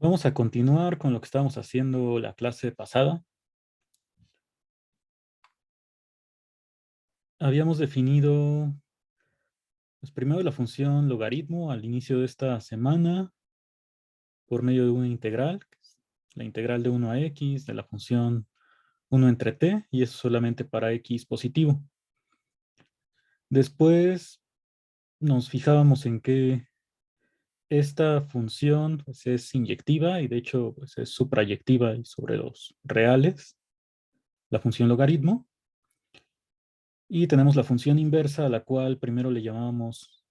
Vamos a continuar con lo que estábamos haciendo la clase pasada. Habíamos definido, pues primero la función logaritmo al inicio de esta semana por medio de una integral, que es la integral de 1 a x de la función 1 entre t, y eso solamente para x positivo. Después nos fijábamos en que esta función pues, es inyectiva y de hecho pues, es suprayectiva y sobre los reales, la función logaritmo. Y tenemos la función inversa, a la cual primero le llamábamos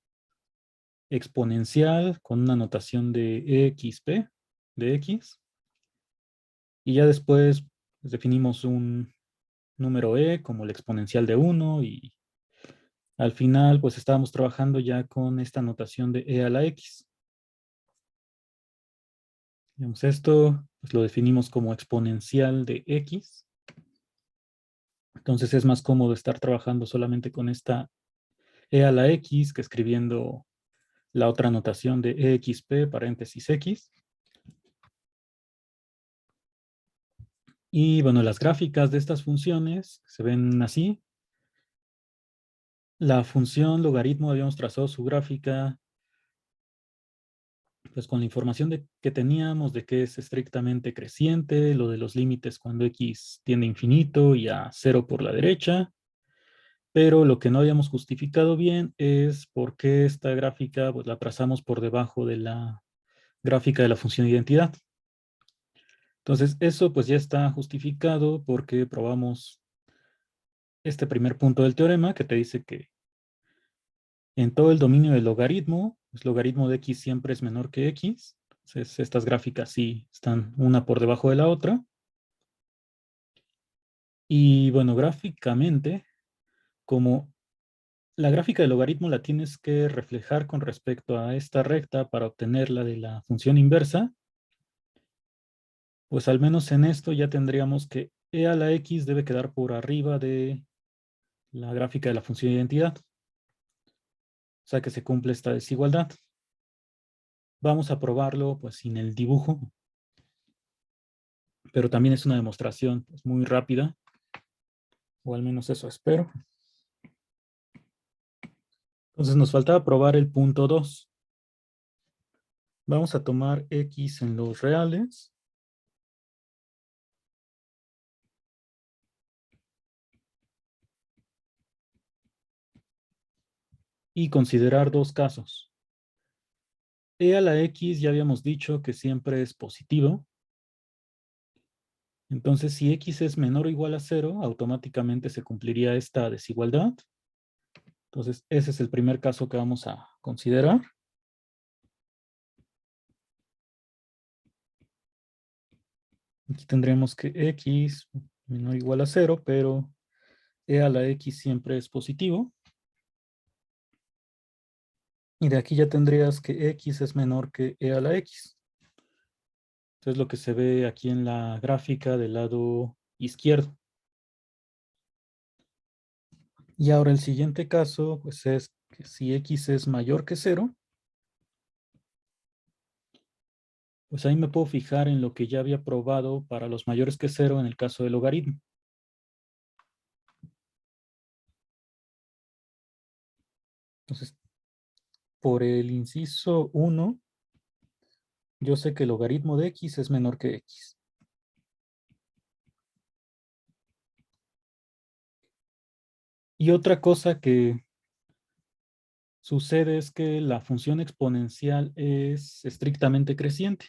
exponencial con una notación de exp de x. Y ya después pues, definimos un número como el exponencial de 1 y al final pues estábamos trabajando ya con esta notación de a la x. Digamos, esto pues, lo definimos como exponencial de x. Entonces es más cómodo estar trabajando solamente con esta a la x que escribiendo la otra notación de exp paréntesis x. Y bueno, las gráficas de estas funciones se ven así. La función logaritmo habíamos trazado su gráfica pues con la información que teníamos de que es estrictamente creciente, lo de los límites cuando x tiende a infinito y a cero por la derecha, pero lo que no habíamos justificado bien es por qué esta gráfica pues la trazamos por debajo de la gráfica de la función de identidad. Entonces eso pues ya está justificado porque probamos este primer punto del teorema que te dice que en todo el dominio del logaritmo, pues logaritmo de x siempre es menor que x. Entonces, estas gráficas sí están una por debajo de la otra. Y bueno, gráficamente, como la gráfica del logaritmo la tienes que reflejar con respecto a esta recta para obtener la de la función inversa, pues al menos en esto ya tendríamos que e a la x debe quedar por arriba de la gráfica de la función de identidad. O sea que se cumple esta desigualdad. Vamos a probarlo pues sin el dibujo, pero también es una demostración pues, muy rápida, o al menos eso espero. Entonces nos faltaba probar el punto 2. Vamos a tomar x en los reales y considerar dos casos. E a la x ya habíamos dicho que siempre es positivo. Entonces, si x es menor o igual a 0, automáticamente se cumpliría esta desigualdad. Entonces, ese es el primer caso que vamos a considerar. Aquí tendremos que x menor o igual a 0, pero e a la x siempre es positivo. Y de aquí ya tendrías que x es menor que e a la x. Entonces, lo que se ve aquí en la gráfica del lado izquierdo. Y ahora el siguiente caso, pues es que si x es mayor que 0, pues ahí me puedo fijar en lo que ya había probado para los mayores que 0 en el caso del logaritmo. Entonces, por el inciso 1, yo sé que el logaritmo de x es menor que x. Y otra cosa que sucede es que la función exponencial es estrictamente creciente.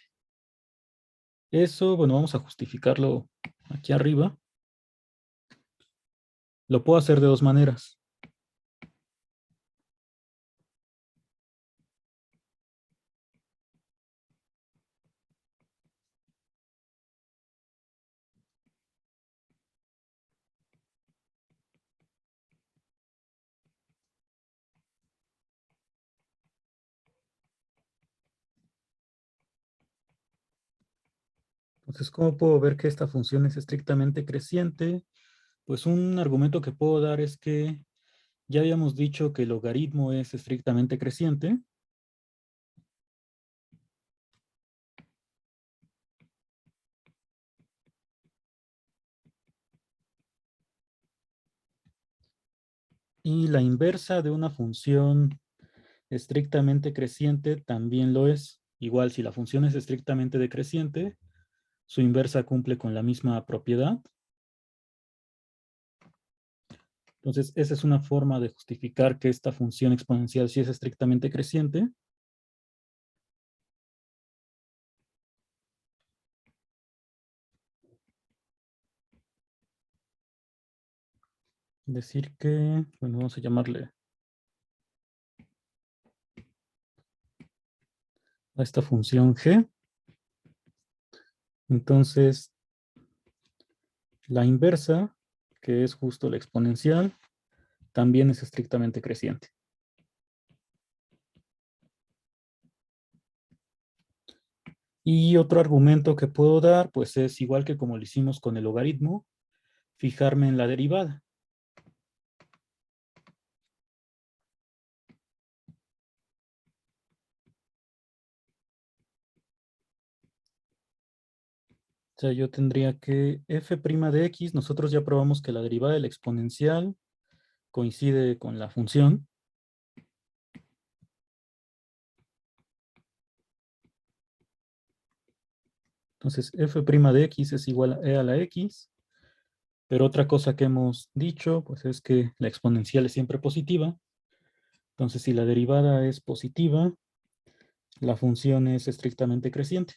Eso, bueno, vamos a justificarlo aquí arriba. Lo puedo hacer de dos maneras. Entonces, ¿cómo puedo ver que esta función es estrictamente creciente? Pues un argumento que puedo dar es que ya habíamos dicho que el logaritmo es estrictamente creciente. Y la inversa de una función estrictamente creciente también lo es. Igual, si la función es estrictamente decreciente, su inversa cumple con la misma propiedad. Entonces, esa es una forma de justificar que esta función exponencial sí es estrictamente creciente. Decir que, bueno, vamos a llamarle a esta función g. Entonces, la inversa, que es justo la exponencial, también es estrictamente creciente. Y otro argumento que puedo dar, pues es igual que como lo hicimos con el logaritmo, fijarme en la derivada. O sea, yo tendría que f' de x, nosotros ya probamos que la derivada de la exponencial coincide con la función. Entonces, f' de x es igual a e a la x. Pero otra cosa que hemos dicho, pues es que la exponencial es siempre positiva. Entonces, si la derivada es positiva, la función es estrictamente creciente.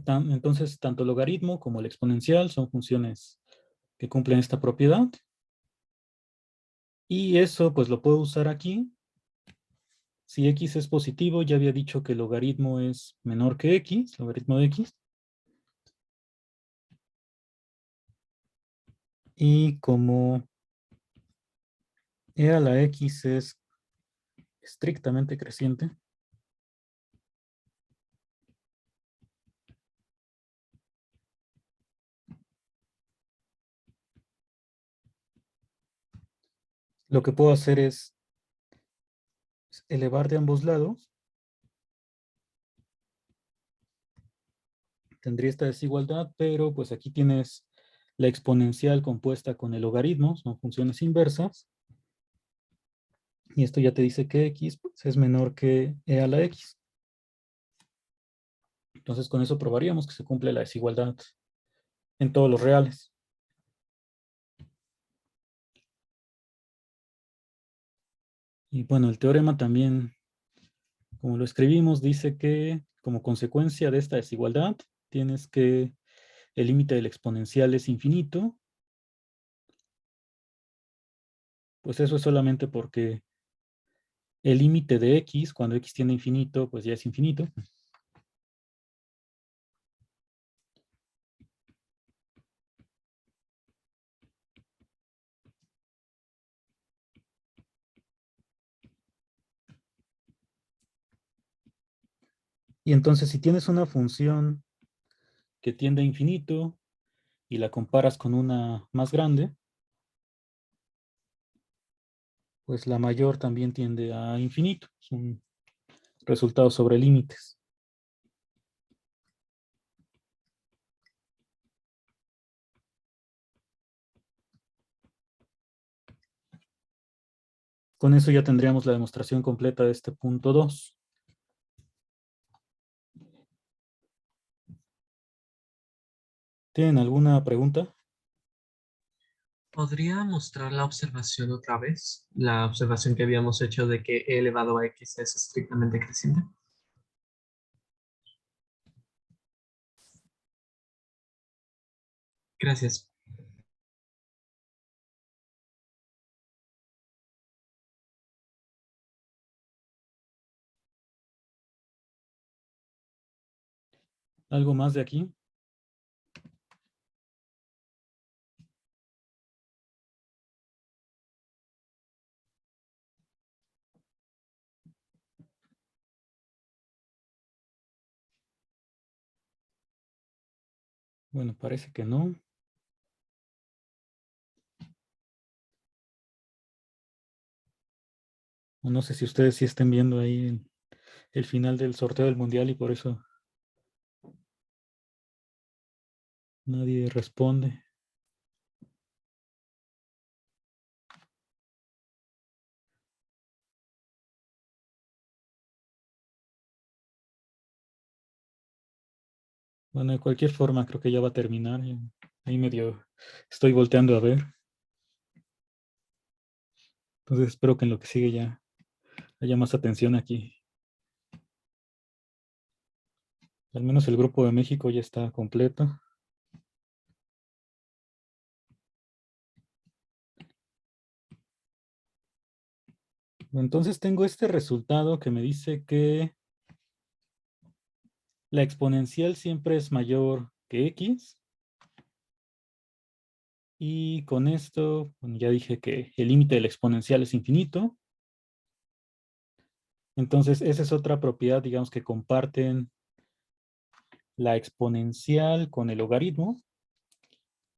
Entonces, tanto el logaritmo como el exponencial son funciones que cumplen esta propiedad. Y eso, pues lo puedo usar aquí. Si x es positivo, ya había dicho que el logaritmo es menor que x, logaritmo de x. Y como e a la x es estrictamente creciente, lo que puedo hacer es elevar de ambos lados. Tendría esta desigualdad, pero pues aquí tienes la exponencial compuesta con el logaritmo, son funciones inversas. Y esto ya te dice que x pues, es menor que e a la x. Entonces con eso probaríamos que se cumple la desigualdad en todos los reales. Y bueno, el teorema también, como lo escribimos, dice que como consecuencia de esta desigualdad, tienes que el límite del exponencial es infinito. Pues eso es solamente porque el límite de x, cuando x tiende a infinito, pues ya es infinito. Y entonces si tienes una función que tiende a infinito y la comparas con una más grande, pues la mayor también tiende a infinito. Es un resultado sobre límites. Con eso ya tendríamos la demostración completa de este punto 2. ¿Tienen alguna pregunta? ¿Podría mostrar la observación otra vez? La observación que habíamos hecho de que e elevado a x es estrictamente creciente. Gracias. ¿Algo más de aquí? Bueno, parece que no. O no sé si ustedes sí estén viendo ahí el final del sorteo del mundial y por eso nadie responde. Bueno, de cualquier forma, creo que ya va a terminar. Ahí medio estoy volteando a ver. Entonces espero que en lo que sigue ya haya más atención aquí. Al menos el grupo de México ya está completo. Entonces tengo este resultado que me dice que la exponencial siempre es mayor que x. Y con esto, bueno, ya dije que el límite de la exponencial es infinito. Entonces, esa es otra propiedad, digamos, que comparten la exponencial con el logaritmo.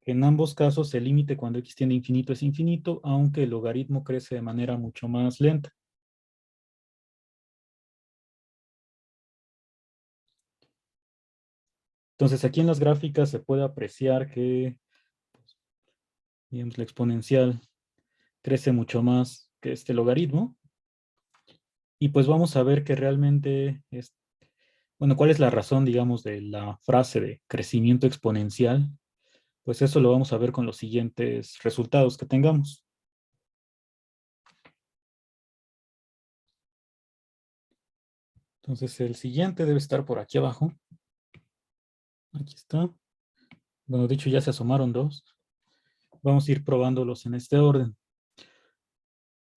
En ambos casos, el límite cuando x tiende a infinito es infinito, aunque el logaritmo crece de manera mucho más lenta. Entonces, aquí en las gráficas se puede apreciar que, digamos, la exponencial crece mucho más que este logaritmo. Y pues vamos a ver que realmente es, bueno, ¿cuál es la razón, digamos, de la frase de crecimiento exponencial? Pues eso lo vamos a ver con los siguientes resultados que tengamos. Entonces el siguiente debe estar por aquí abajo. Aquí está. Bueno, de hecho ya se asomaron dos. Vamos a ir probándolos en este orden.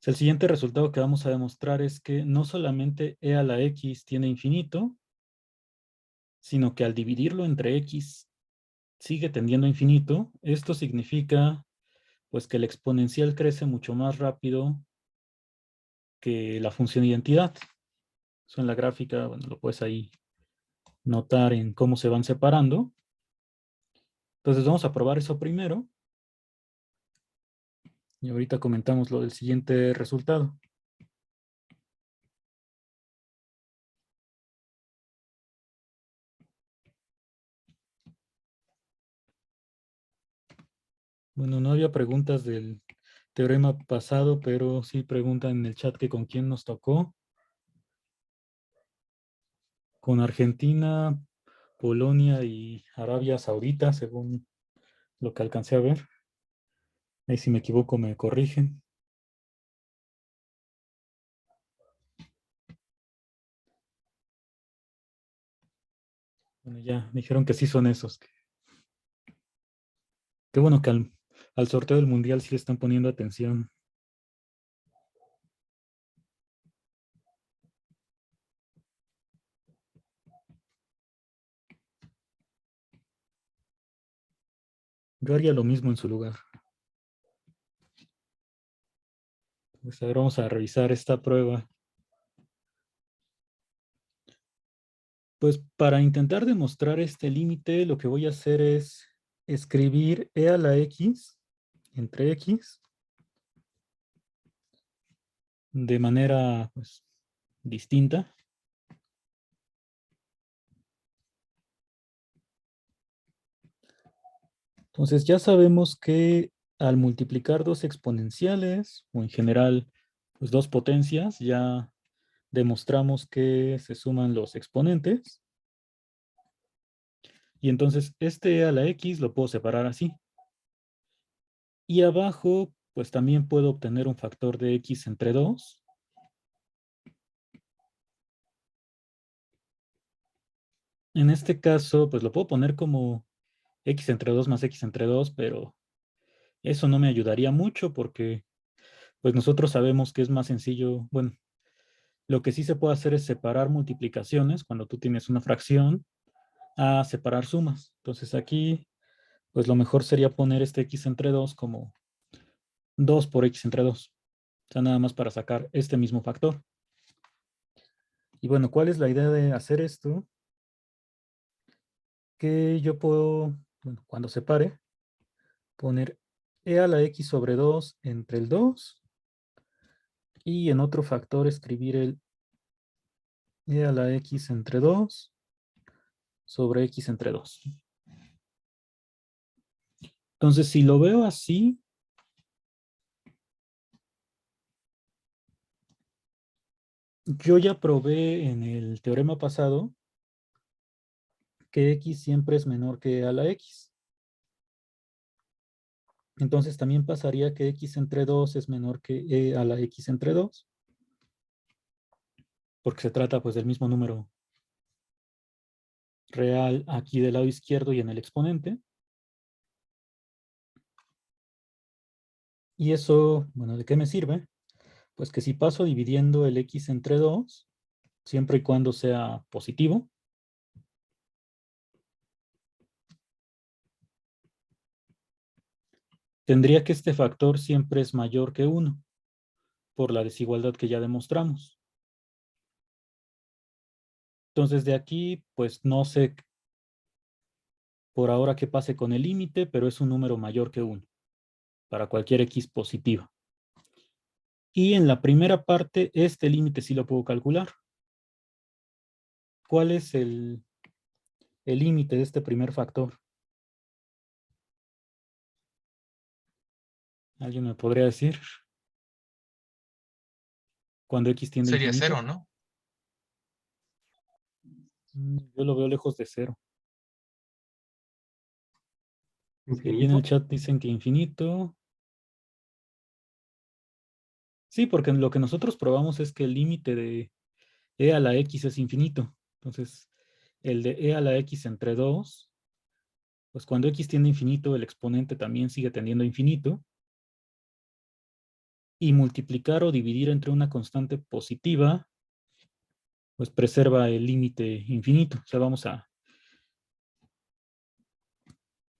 El siguiente resultado que vamos a demostrar es que no solamente e a la x tiene infinito, sino que al dividirlo entre x sigue tendiendo a infinito. Esto significa pues que la exponencial crece mucho más rápido que la función identidad. Eso en la gráfica, bueno, lo puedes ahí notar en cómo se van separando. Entonces vamos a probar eso primero. Y ahorita comentamos lo del siguiente resultado. Bueno, no había preguntas del teorema pasado, pero sí preguntan en el chat que con quién nos tocó. Con Argentina, Polonia y Arabia Saudita, según lo que alcancé a ver. Ahí si me equivoco me corrigen. Bueno, ya me dijeron que sí son esos. Qué bueno que al sorteo del mundial sí le están poniendo atención. Yo haría lo mismo en su lugar. Pues a ver, vamos a revisar esta prueba. Pues para intentar demostrar este límite, lo que voy a hacer es escribir e a la x entre x de manera pues, distinta. Entonces ya sabemos que al multiplicar dos exponenciales, o en general pues dos potencias, ya demostramos que se suman los exponentes. Y entonces este e a la x lo puedo separar así. Y abajo pues también puedo obtener un factor de x entre 2. En este caso pues lo puedo poner como x entre 2 más x entre 2, pero eso no me ayudaría mucho porque pues nosotros sabemos que es más sencillo. Bueno, lo que sí se puede hacer es separar multiplicaciones cuando tú tienes una fracción a separar sumas. Entonces aquí pues lo mejor sería poner este x entre 2 como 2 por x entre 2. O sea, nada más para sacar este mismo factor. Y bueno, ¿cuál es la idea de hacer esto? Que yo puedo, bueno, cuando separe, poner e a la x sobre 2 entre el 2 Y en otro factor escribir el e a la x entre 2 sobre x entre 2. Entonces, si lo veo así, yo ya probé en el teorema pasado que x siempre es menor que e a la x. Entonces también pasaría que x entre 2 es menor que e a la x entre 2, porque se trata pues del mismo número real aquí del lado izquierdo y en el exponente. Y eso, bueno, ¿de qué me sirve? Pues que si paso dividiendo el x entre 2, siempre y cuando sea positivo, tendría que este factor siempre es mayor que 1, por la desigualdad que ya demostramos. Entonces de aquí, pues no sé por ahora qué pase con el límite, pero es un número mayor que 1, para cualquier x positiva. Y en la primera parte, este límite sí lo puedo calcular. ¿Cuál es el límite de este primer factor? ¿Alguien me podría decir? Cuando x tiende a Sería infinito. cero, ¿no? Yo lo veo lejos de cero. Si ahí en el Infinito. chat dicen que infinito. Sí, porque lo que nosotros probamos es que el límite de e a la x es infinito. Entonces, el de e a la x entre 2, pues cuando x tiende a infinito, el exponente también sigue tendiendo a infinito. Y multiplicar o dividir entre una constante positiva, pues preserva el límite infinito. O sea,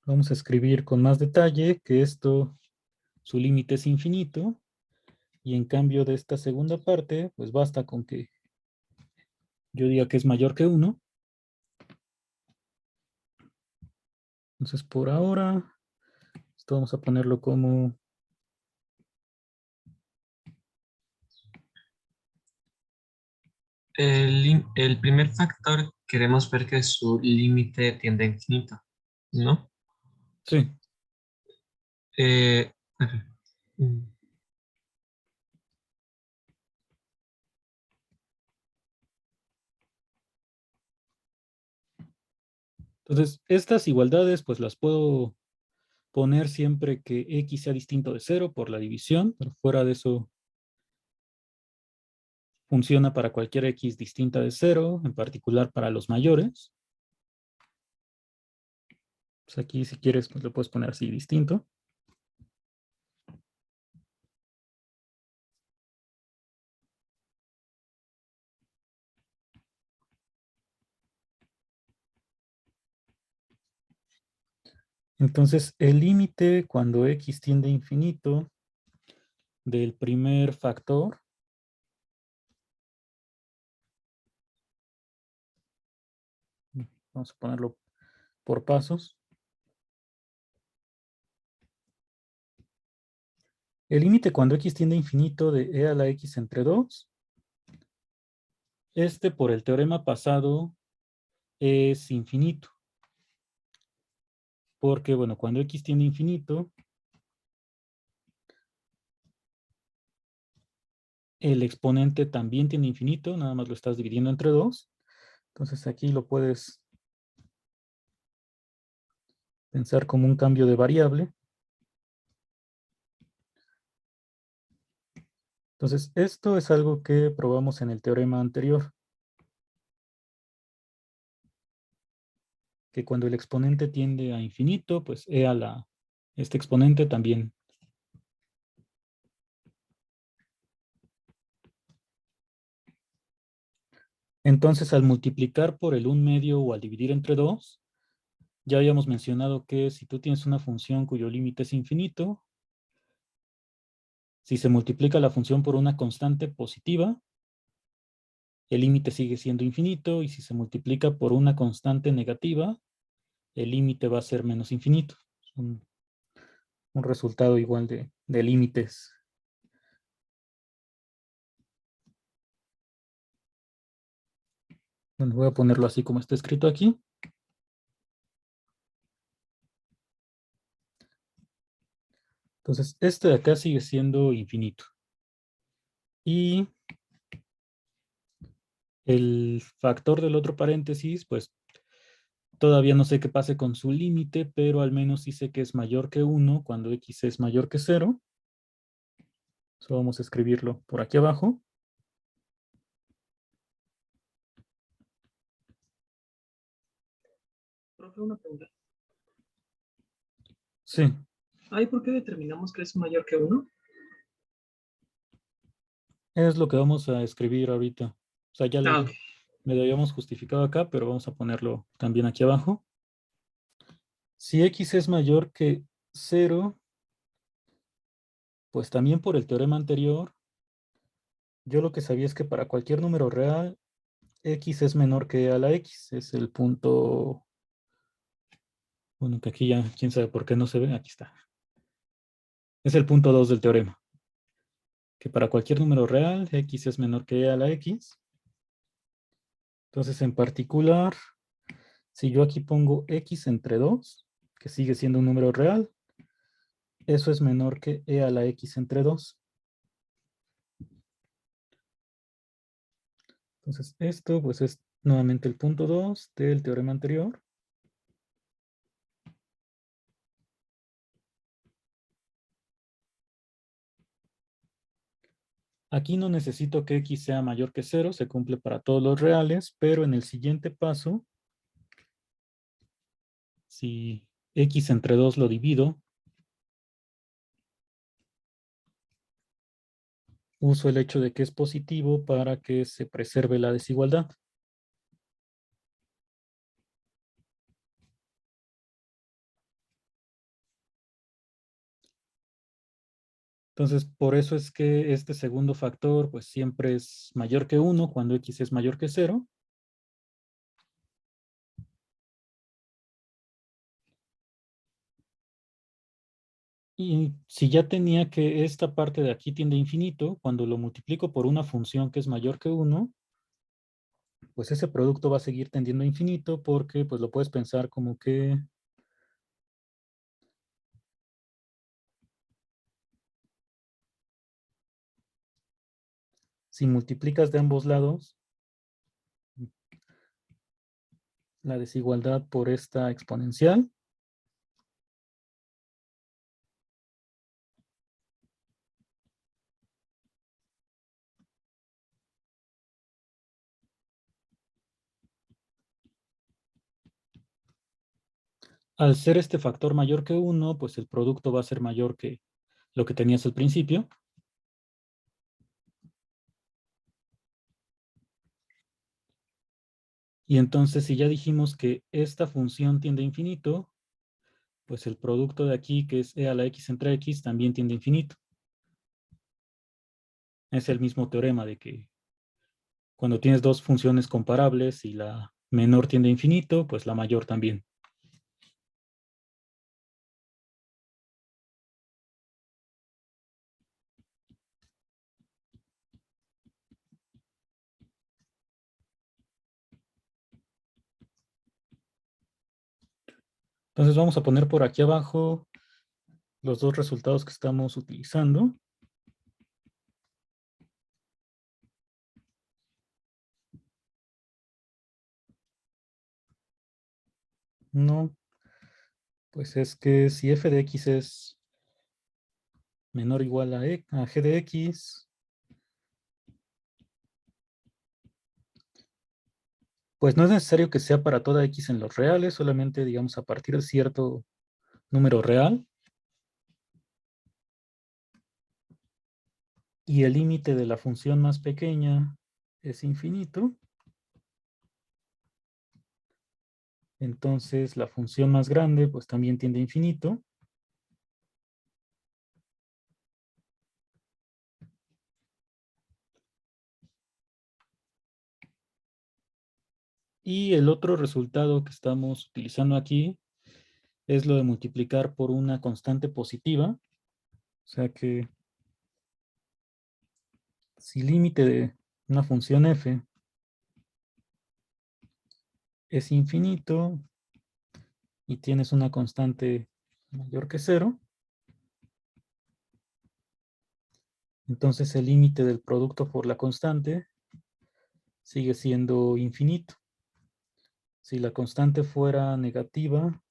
vamos a escribir con más detalle que esto, su límite es infinito. Y en cambio de esta segunda parte, pues basta con que yo diga que es mayor que 1. Entonces, por ahora, esto vamos a ponerlo como El primer factor queremos ver que su límite tiende a infinito, ¿no? sí. A ver, mm, Entonces, estas igualdades, pues las puedo poner siempre que x sea distinto de 0 por la división, pero fuera de eso funciona para cualquier x distinta de 0, en particular para los mayores. Pues aquí, si quieres, pues lo puedes poner así distinto. Entonces, el límite cuando x tiende a infinito del primer factor, vamos a ponerlo por pasos. El límite cuando x tiende a infinito de e a la x entre 2, este por el teorema pasado es infinito. Porque, bueno, cuando x tiende a infinito, el exponente también tiene infinito, nada más lo estás dividiendo entre 2. Entonces aquí lo puedes pensar como un cambio de variable. Entonces esto es algo que probamos en el teorema anterior, que cuando el exponente tiende a infinito, pues este exponente también. Entonces al multiplicar por el 1/2 o al dividir entre 2, ya habíamos mencionado que si tú tienes una función cuyo límite es infinito, si se multiplica la función por una constante positiva, el límite sigue siendo infinito, y si se multiplica por una constante negativa, el límite va a ser menos infinito. Es un resultado igual de límites. Bueno, voy a ponerlo así como está escrito aquí. Entonces, este de acá sigue siendo infinito. Y el factor del otro paréntesis, pues todavía no sé qué pase con su límite, pero al menos sí sé que es mayor que 1 cuando x es mayor que 0. Eso vamos a escribirlo por aquí abajo. Profe, una pregunta. Sí, Ay, ¿por qué determinamos que es mayor que uno? es lo que vamos a escribir ahorita. O sea, ya Ah, ok. me lo habíamos justificado acá, pero vamos a ponerlo también aquí abajo. Si x es mayor que 0, pues también por el teorema anterior, yo lo que sabía es que para cualquier número real, x es menor que a la x. Es el punto, bueno, que aquí ya, quién sabe por qué no se ve, aquí está. Es el punto 2 del teorema, que para cualquier número real, x es menor que a la x. Entonces, en particular, si yo aquí pongo x entre 2, que sigue siendo un número real, eso es menor que e a la x entre 2. Entonces, esto pues es nuevamente el punto 2 del teorema anterior. Aquí no necesito que x sea mayor que 0, se cumple para todos los reales, pero en el siguiente paso, si x entre 2 lo divido, uso el hecho de que es positivo para que se preserve la desigualdad. Entonces, por eso es que este segundo factor pues siempre es mayor que 1 cuando x es mayor que 0. Y si ya tenía que esta parte de aquí tiende a infinito, cuando lo multiplico por una función que es mayor que 1, pues ese producto va a seguir tendiendo a infinito porque pues lo puedes pensar como que si multiplicas de ambos lados la desigualdad por esta exponencial, al ser este factor mayor que 1, pues el producto va a ser mayor que lo que tenías al principio. Y entonces si ya dijimos que esta función tiende a infinito, pues el producto de aquí, que es e a la x entre x, también tiende a infinito. Es el mismo teorema de que cuando tienes dos funciones comparables y la menor tiende a infinito, pues la mayor también. Entonces vamos a poner por aquí abajo los dos resultados que estamos utilizando. No, pues es que si f de x es menor o igual a g de x, pues no es necesario que sea para toda x en los reales, solamente digamos a partir de cierto número real. Y el límite de la función más pequeña es infinito. Entonces la función más grande pues también tiende a infinito. Y el otro resultado que estamos utilizando aquí es lo de multiplicar por una constante positiva. O sea que si límite de una función f es infinito y tienes una constante mayor que cero, entonces el límite del producto por la constante sigue siendo infinito. Si la constante fuera negativa,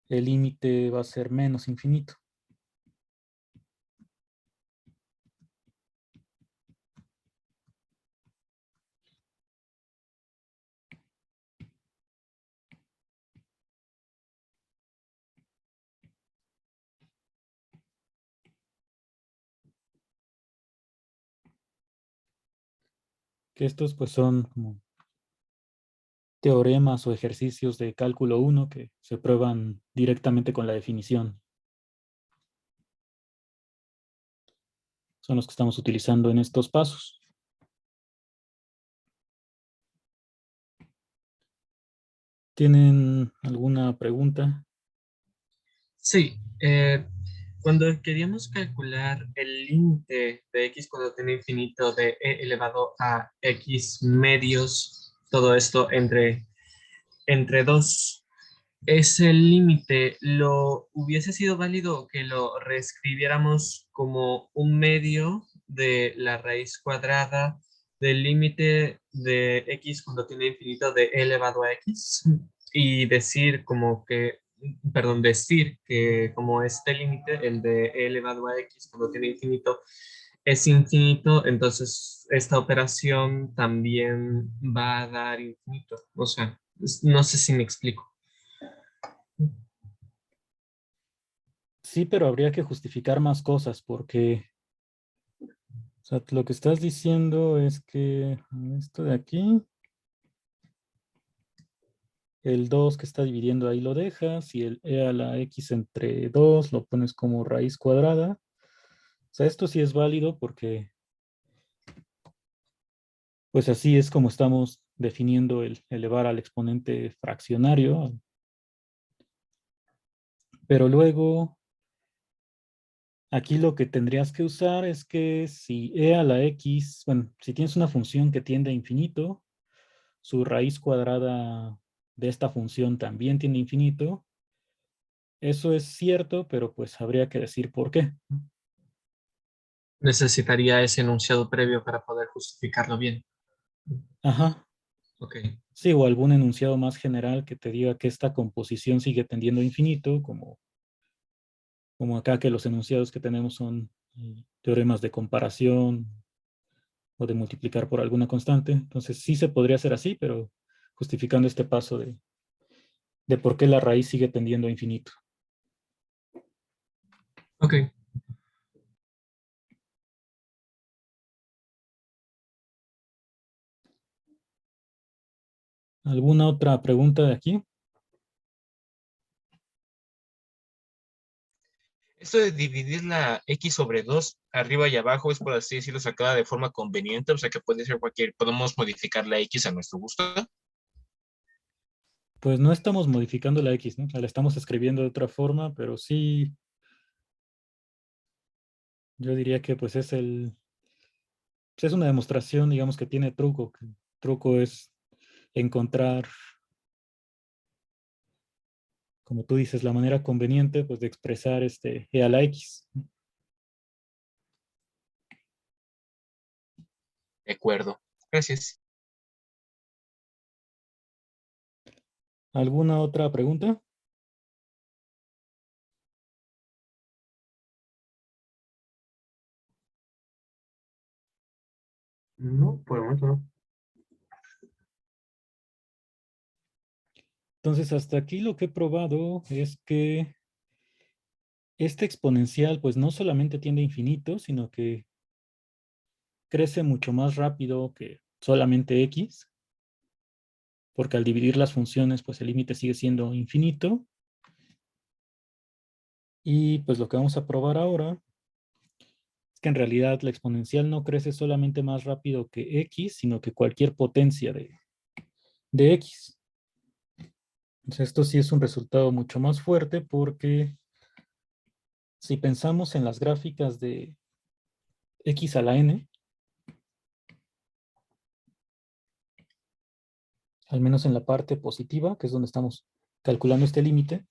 el límite va a ser menos infinito. Que estos pues son como teoremas o ejercicios de cálculo 1 que se prueban directamente con la definición. Son los que estamos utilizando en estos pasos. ¿Tienen alguna pregunta? Sí, cuando queríamos calcular el límite de x cuando tiene infinito de e elevado a x medios, todo esto entre 2, ese límite lo hubiese sido válido que lo reescribiéramos como un medio de la raíz cuadrada del límite de x cuando tiene infinito de e elevado a x y decir como que, perdón, decir que como este límite, el de e elevado a x cuando tiene infinito, es infinito, entonces esta operación también va a dar infinito. O sea, no sé si me explico. Sí, pero habría que justificar más cosas porque o sea, lo que estás diciendo es que esto de aquí, el 2 que está dividiendo ahí lo dejas y el e a la x entre 2 lo pones como raíz cuadrada. O sea, esto sí es válido porque pues así es como estamos definiendo el elevar al exponente fraccionario. Pero luego, aquí lo que tendrías que usar es que si e a la x, bueno, si tienes una función que tiende a infinito, su raíz cuadrada de esta función también tiene infinito. Eso es cierto, pero pues habría que decir por qué. Necesitaría ese enunciado previo para poder justificarlo bien. Ajá. Ok, Sí, o algún enunciado más general que te diga que esta composición sigue tendiendo a infinito, como acá que los enunciados que tenemos son teoremas de comparación o de multiplicar por alguna constante. Entonces sí se podría hacer así, pero justificando este paso de por qué la raíz sigue tendiendo a infinito. ok. ¿Alguna otra pregunta de aquí? Esto de dividir la x sobre 2 arriba y abajo es, por así decirlo, sacada de forma conveniente, o sea que puede ser cualquier, podemos modificar la x a nuestro gusto. Pues no estamos modificando la X, ¿no? O sea, la estamos escribiendo de otra forma, pero sí, yo diría que pues es una demostración, digamos, que tiene truco. Que el truco es encontrar, como tú dices, la manera conveniente pues de expresar este e a la X. De acuerdo. Gracias. ¿Alguna otra pregunta? No, por el momento no. Entonces, hasta aquí lo que he probado es que este exponencial pues no solamente tiende a infinito, sino que crece mucho más rápido que solamente X, porque al dividir las funciones pues el límite sigue siendo infinito. Y pues lo que vamos a probar ahora es que en realidad la exponencial no crece solamente más rápido que X, sino que cualquier potencia de X. Entonces esto sí es un resultado mucho más fuerte porque si pensamos en las gráficas de X a la N, al menos en la parte positiva, que es donde estamos calculando este límite,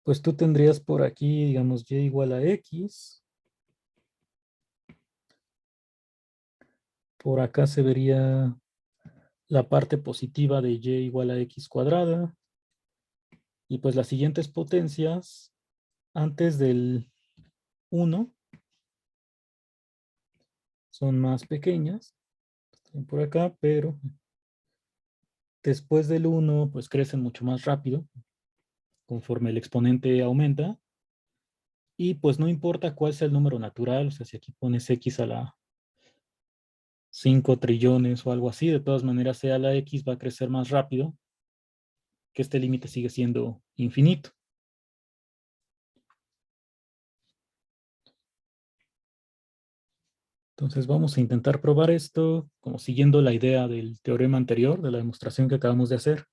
pues tú tendrías por aquí, digamos, y igual a x. Por acá se vería la parte positiva de y igual a x cuadrada. Y pues las siguientes potencias, antes del 1, son más pequeñas. Están por acá, pero después del 1, pues crecen mucho más rápido, conforme el exponente aumenta. Y pues no importa cuál sea el número natural, o sea, si aquí pones x a la 5 trillones o algo así, de todas maneras sea la x va a crecer más rápido, que este límite sigue siendo infinito. Entonces vamos a intentar probar esto como siguiendo la idea del teorema anterior, de la demostración que acabamos de hacer.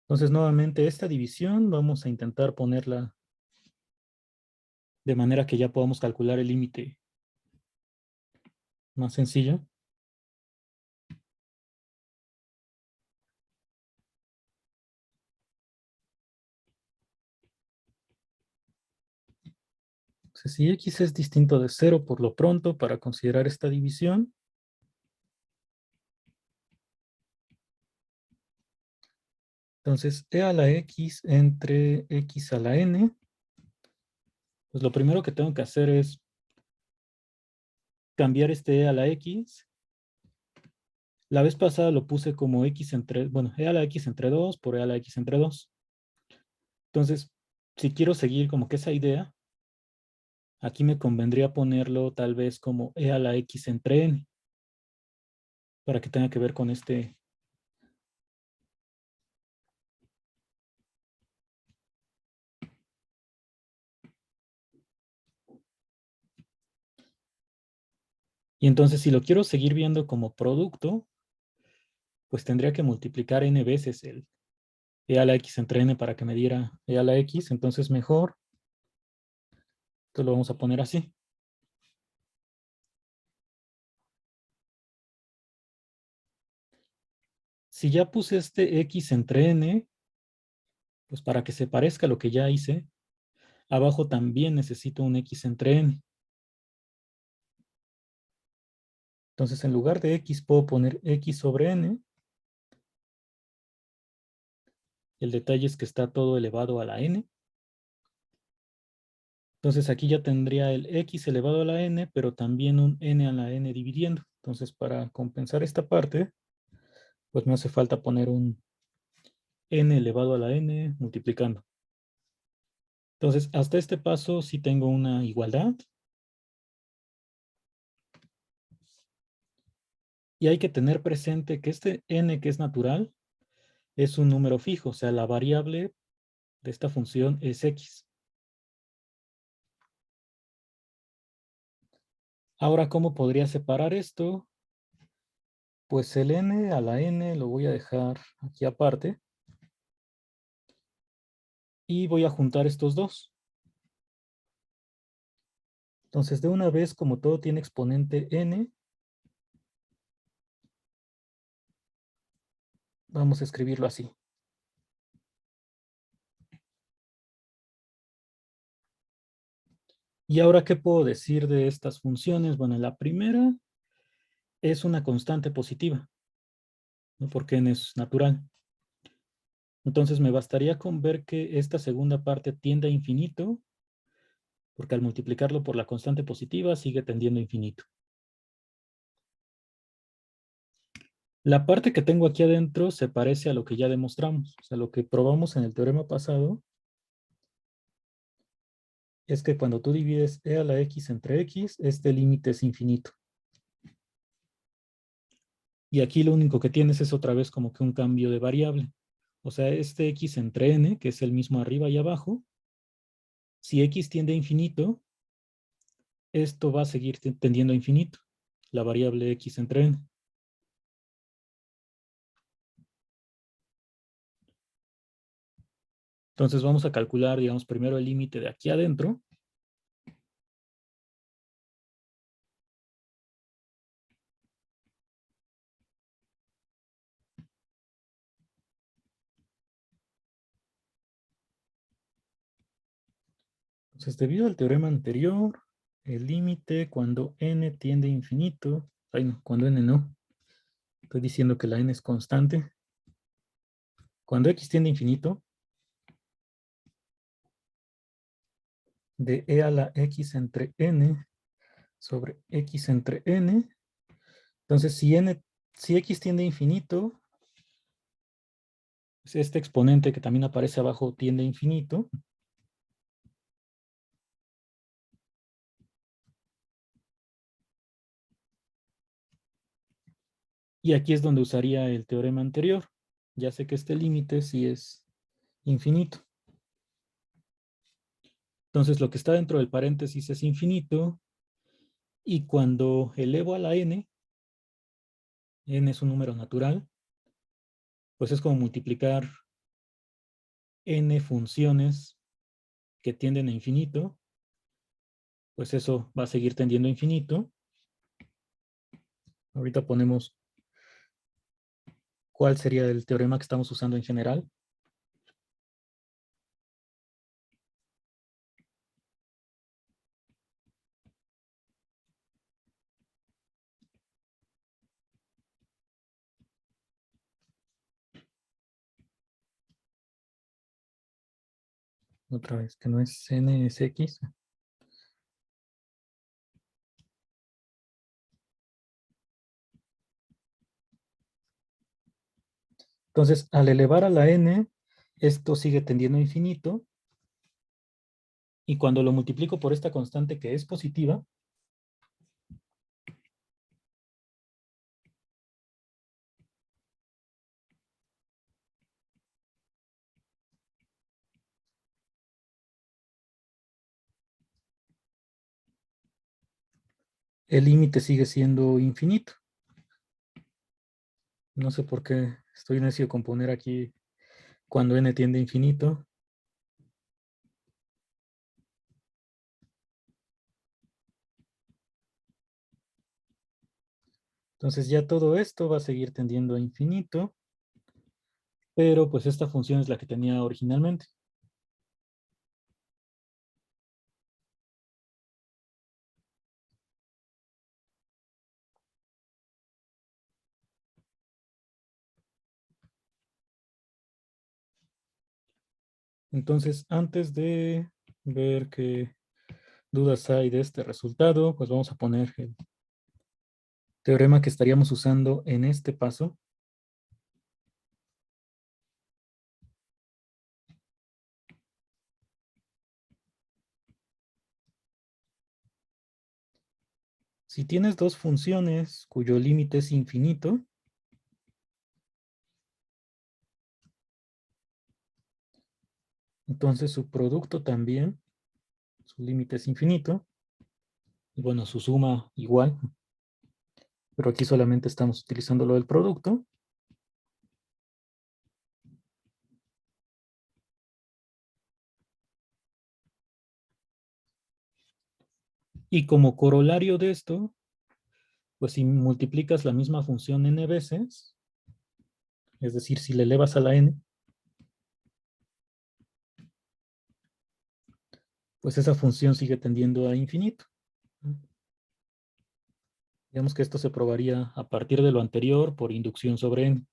Entonces nuevamente esta división vamos a intentar ponerla de manera que ya podamos calcular el límite más sencillo. Entonces, si x es distinto de 0 por lo pronto para considerar esta división, entonces e a la x entre x a la n, pues lo primero que tengo que hacer es cambiar este e a la x. La vez pasada lo puse como x entre, bueno, e a la x entre 2 por e a la x entre 2. Entonces, si quiero seguir como que esa idea, aquí me convendría ponerlo tal vez como e a la x entre n, para que tenga que ver con este. Y entonces, si lo quiero seguir viendo como producto, pues tendría que multiplicar n veces el e a la x entre n para que me diera e a la x. Entonces, mejor, esto lo vamos a poner así. Si ya puse este x entre n, pues para que se parezca a lo que ya hice, abajo también necesito un x entre n. Entonces, en lugar de x puedo poner x sobre n. El detalle es que está todo elevado a la n. Entonces, aquí ya tendría el x elevado a la n, pero también un n a la n dividiendo. Entonces, para compensar esta parte, pues me hace falta poner un n elevado a la n multiplicando. Entonces, hasta este paso sí tengo una igualdad. Y hay que tener presente que este n que es natural es un número fijo, o sea, la variable de esta función es x. Ahora, ¿cómo podría separar esto? Pues el n a la n lo voy a dejar aquí aparte. Y voy a juntar estos dos. Entonces, de una vez, como todo tiene exponente n, vamos a escribirlo así. Y ahora, ¿qué puedo decir de estas funciones? Bueno, la primera es una constante positiva, ¿no? Porque n es natural. Entonces, me bastaría con ver que esta segunda parte tiende a infinito, porque al multiplicarlo por la constante positiva sigue tendiendo a infinito. La parte que tengo aquí adentro se parece a lo que ya demostramos, o sea, lo que probamos en el teorema pasado es que cuando tú divides e a la x entre x, este límite es infinito. Y aquí lo único que tienes es otra vez como que un cambio de variable. O sea, este x entre n, que es el mismo arriba y abajo, si x tiende a infinito, esto va a seguir tendiendo a infinito, la variable x entre n. Entonces vamos a calcular, digamos, primero el límite de aquí adentro. Entonces, debido al teorema anterior, el límite cuando n tiende a infinito, ay no, cuando n no, estoy diciendo que la n es constante. Cuando x tiende a infinito, de e a la x entre n sobre x entre n. Entonces, si x tiende a infinito, pues este exponente que también aparece abajo tiende a infinito. Y aquí es donde usaría el teorema anterior. Ya sé que este límite sí es infinito. Entonces, lo que está dentro del paréntesis es infinito. Y cuando elevo a la n es un número natural, pues es como multiplicar n funciones que tienden a infinito, pues eso va a seguir tendiendo a infinito. Ahorita ponemos cuál sería el teorema que estamos usando en general. Otra vez, que no es n, es x. Entonces, al elevar a la n, esto sigue tendiendo a infinito. Y cuando lo multiplico por esta constante que es positiva, el límite sigue siendo infinito. No sé por qué estoy necio con poner aquí cuando n tiende a infinito. Entonces ya todo esto va a seguir tendiendo a infinito, pero pues esta función es la que tenía originalmente. Entonces, antes de ver qué dudas hay de este resultado, pues vamos a poner el teorema que estaríamos usando en este paso. Si tienes dos funciones cuyo límite es infinito, entonces su producto también, su límite es infinito, y bueno, su suma igual, pero aquí solamente estamos utilizando lo del producto. Y como corolario de esto, pues si multiplicas la misma función n veces, es decir, si le elevas a la n, pues esa función sigue tendiendo a infinito. Digamos que esto se probaría a partir de lo anterior por inducción sobre n.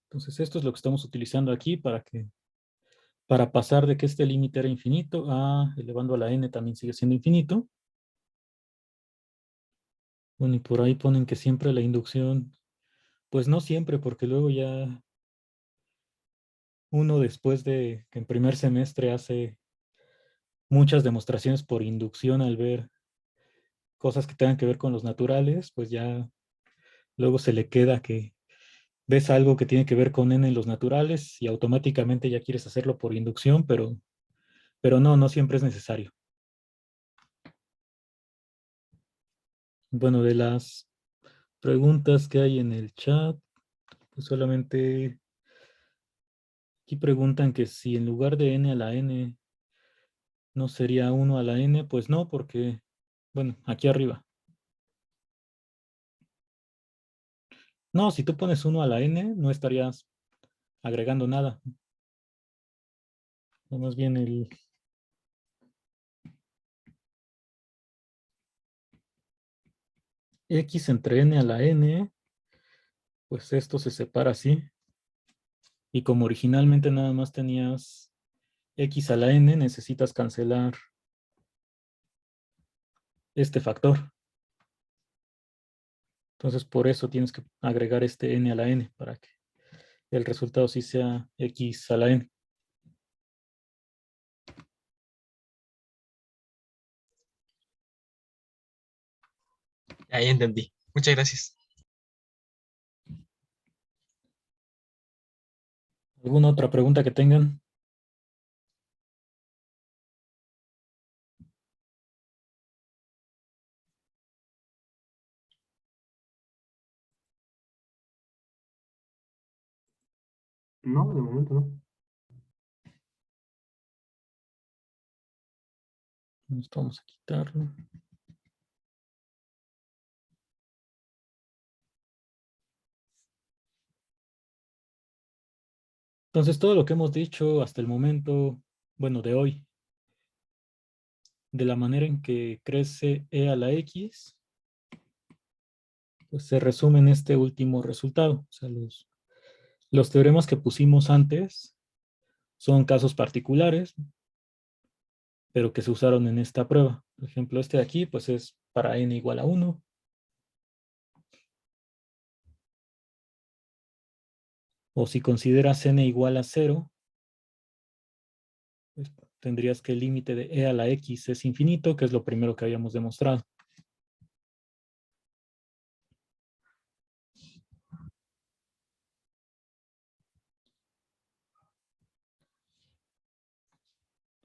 Entonces esto es lo que estamos utilizando aquí para pasar de que este límite era infinito a elevando a la n también sigue siendo infinito. Bueno, y por ahí ponen que siempre la inducción, pues no siempre, porque luego ya uno después de que en primer semestre hace muchas demostraciones por inducción al ver cosas que tengan que ver con los naturales, pues ya luego se le queda que ves algo que tiene que ver con n en los naturales y automáticamente ya quieres hacerlo por inducción, pero no, no siempre es necesario. Bueno, de las preguntas que hay en el chat, pues solamente aquí preguntan que si en lugar de n a la n no sería 1 a la n, pues no, porque, bueno, aquí arriba. No, si tú pones 1 a la n, no estarías agregando nada. No, más bien el x entre n a la n, pues esto se separa así. Y como originalmente nada más tenías x a la n, necesitas cancelar este factor. Entonces por eso tienes que agregar este n a la n para que el resultado sí sea x a la n. Ahí entendí. Muchas gracias. ¿Alguna otra pregunta que tengan? No, de momento no. Esto vamos a quitarlo. Entonces todo lo que hemos dicho hasta el momento, bueno, de hoy, de la manera en que crece e a la x, pues se resume en este último resultado. O sea, los teoremas que pusimos antes son casos particulares, pero que se usaron en esta prueba. Por ejemplo, este de aquí, pues es para n igual a 1. O si consideras n igual a 0, pues tendrías que el límite de e a la x es infinito, que es lo primero que habíamos demostrado.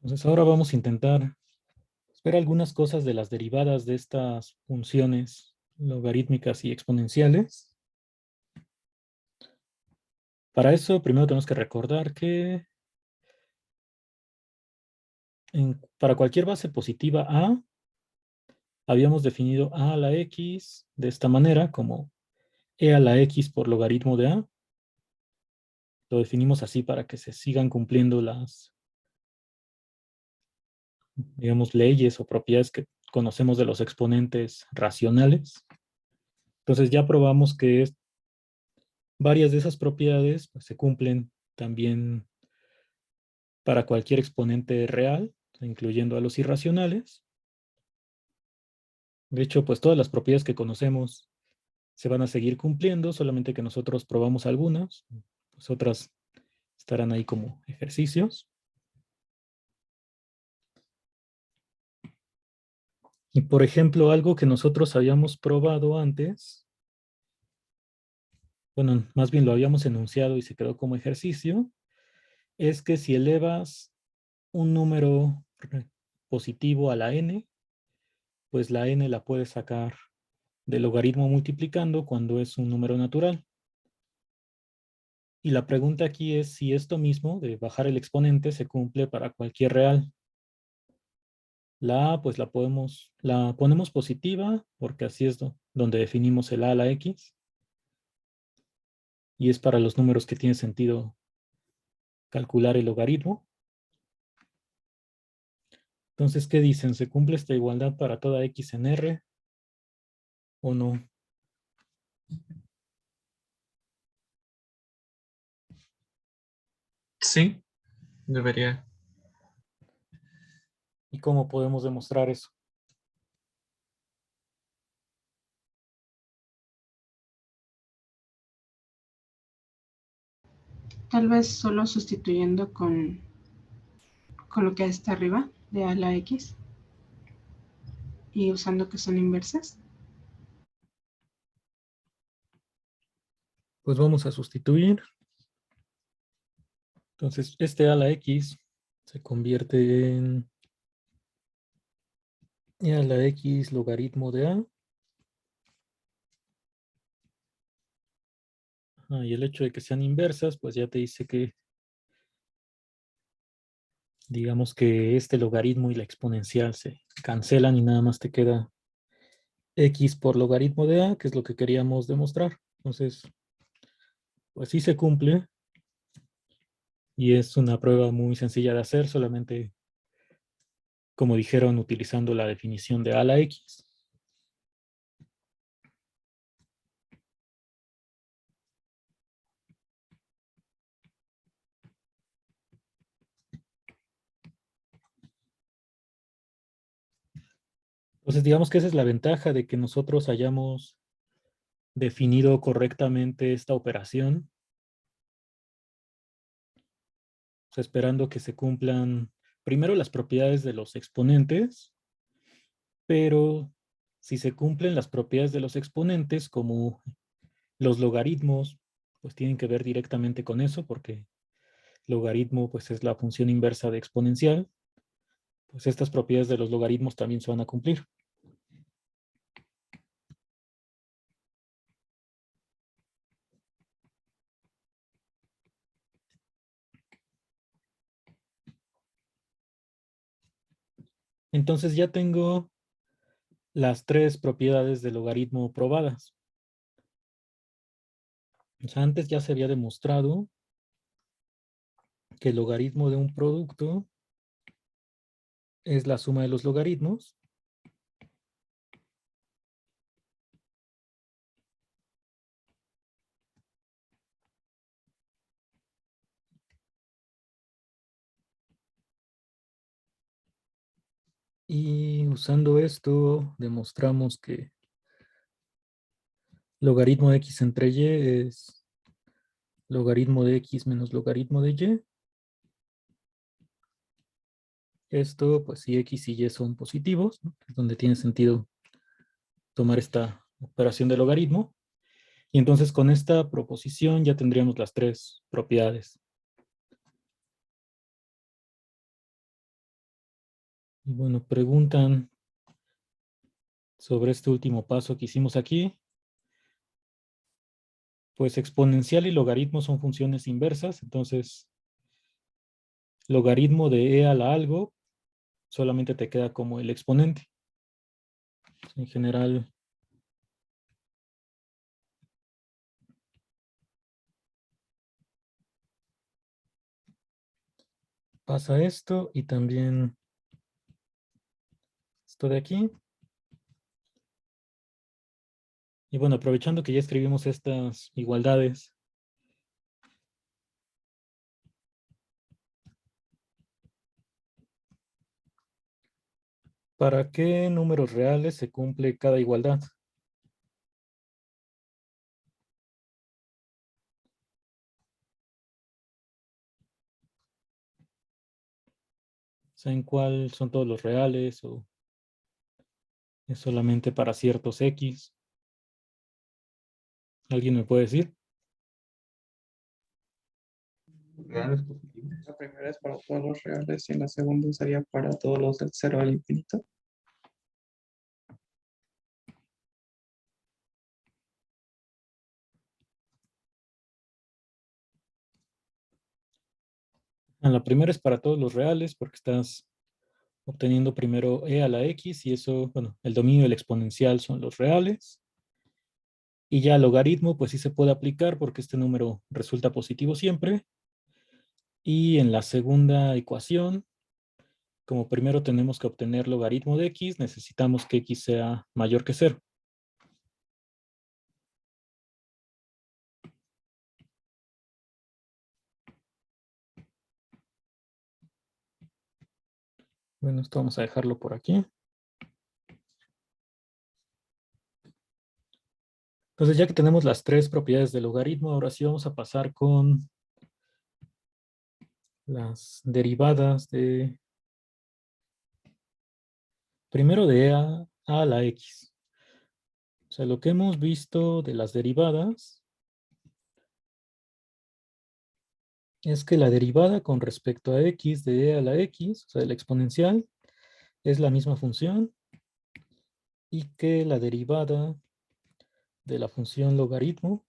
Entonces ahora vamos a intentar ver algunas cosas de las derivadas de estas funciones logarítmicas y exponenciales. Para eso, primero tenemos que recordar que para cualquier base positiva a, habíamos definido a la x de esta manera, como e a la x por logaritmo de a. Lo definimos así para que se sigan cumpliendo las, digamos, leyes o propiedades que conocemos de los exponentes racionales. Entonces ya probamos que varias de esas propiedades pues, se cumplen también para cualquier exponente real, incluyendo a los irracionales. De hecho, pues todas las propiedades que conocemos se van a seguir cumpliendo, solamente que nosotros probamos algunas, pues otras estarán ahí como ejercicios. Y por ejemplo, algo que nosotros habíamos probado antes, bueno, más bien lo habíamos enunciado y se quedó como ejercicio, es que si elevas un número positivo a la n, pues la n la puedes sacar del logaritmo multiplicando cuando es un número natural. Y la pregunta aquí es si esto mismo de bajar el exponente se cumple para cualquier real. La a, pues la ponemos positiva porque así es donde definimos el a la x. Y es para los números que tiene sentido calcular el logaritmo. Entonces, ¿qué dicen? ¿Se cumple esta igualdad para toda x en R o no? Sí, debería. ¿Y cómo podemos demostrar eso? Tal vez solo sustituyendo con lo que está arriba de a la x. y usando que son inversas. Pues vamos a sustituir. Entonces, este a la x se convierte en e a la x logaritmo de a. Y el hecho de que sean inversas, pues ya te dice que, digamos que este logaritmo y la exponencial se cancelan y nada más te queda x por logaritmo de a, que es lo que queríamos demostrar. Entonces, pues sí se cumple. Y es una prueba muy sencilla de hacer, solamente, como dijeron, utilizando la definición de a la x. Entonces, digamos que esa es la ventaja de que nosotros hayamos definido correctamente esta operación, o sea, esperando que se cumplan primero las propiedades de los exponentes, pero si se cumplen las propiedades de los exponentes, como los logaritmos, pues tienen que ver directamente con eso, porque logaritmo pues es la función inversa de exponencial, pues estas propiedades de los logaritmos también se van a cumplir. Entonces ya tengo las tres propiedades del logaritmo probadas. O sea, antes ya se había demostrado que el logaritmo de un producto es la suma de los logaritmos. Y usando esto demostramos que logaritmo de x entre y es logaritmo de x menos logaritmo de y. Esto, pues si x y y son positivos, ¿no? Es donde tiene sentido tomar esta operación de logaritmo. Y entonces con esta proposición ya tendríamos las tres propiedades. Y bueno, preguntan sobre este último paso que hicimos aquí. Pues exponencial y logaritmo son funciones inversas, entonces logaritmo de e a la algo solamente te queda como el exponente. En general, pasa esto y también esto de aquí. Y bueno, aprovechando que ya escribimos estas igualdades, ¿para qué números reales se cumple cada igualdad? ¿Saben cuál son todos los reales o es solamente para ciertos X? ¿Alguien me puede decir? Reales positivos. La primera es para todos los reales y la segunda sería para todos los del 0 al infinito. La primera es para todos los reales porque estás obteniendo primero e a la x y eso, bueno, el dominio del exponencial son los reales. Y ya logaritmo, pues sí se puede aplicar porque este número resulta positivo siempre. Y en la segunda ecuación, como primero tenemos que obtener logaritmo de x, necesitamos que x sea mayor que 0. Bueno, esto vamos a dejarlo por aquí. Entonces, ya que tenemos las tres propiedades del logaritmo, ahora sí vamos a pasar con las derivadas de, primero de a la x. O sea, lo que hemos visto de las derivadas es que la derivada con respecto a x de e a la x, o sea, la exponencial, es la misma función y que la derivada de la función logaritmo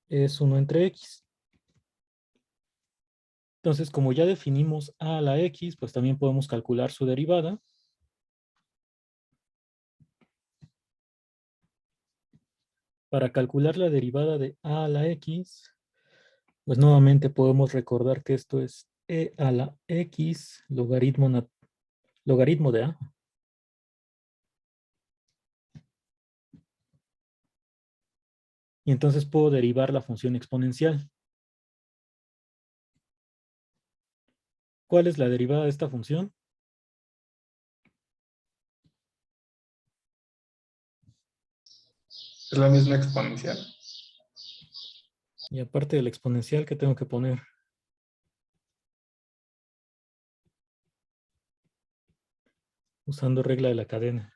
es 1 entre x. Entonces, como ya definimos a la x, pues también podemos calcular su derivada. Para calcular la derivada de a la x, pues nuevamente podemos recordar que esto es e a la x logaritmo de a. Y entonces puedo derivar la función exponencial. ¿Cuál es la derivada de esta función? Es la misma exponencial. Y aparte del exponencial, ¿qué tengo que poner? Usando regla de la cadena.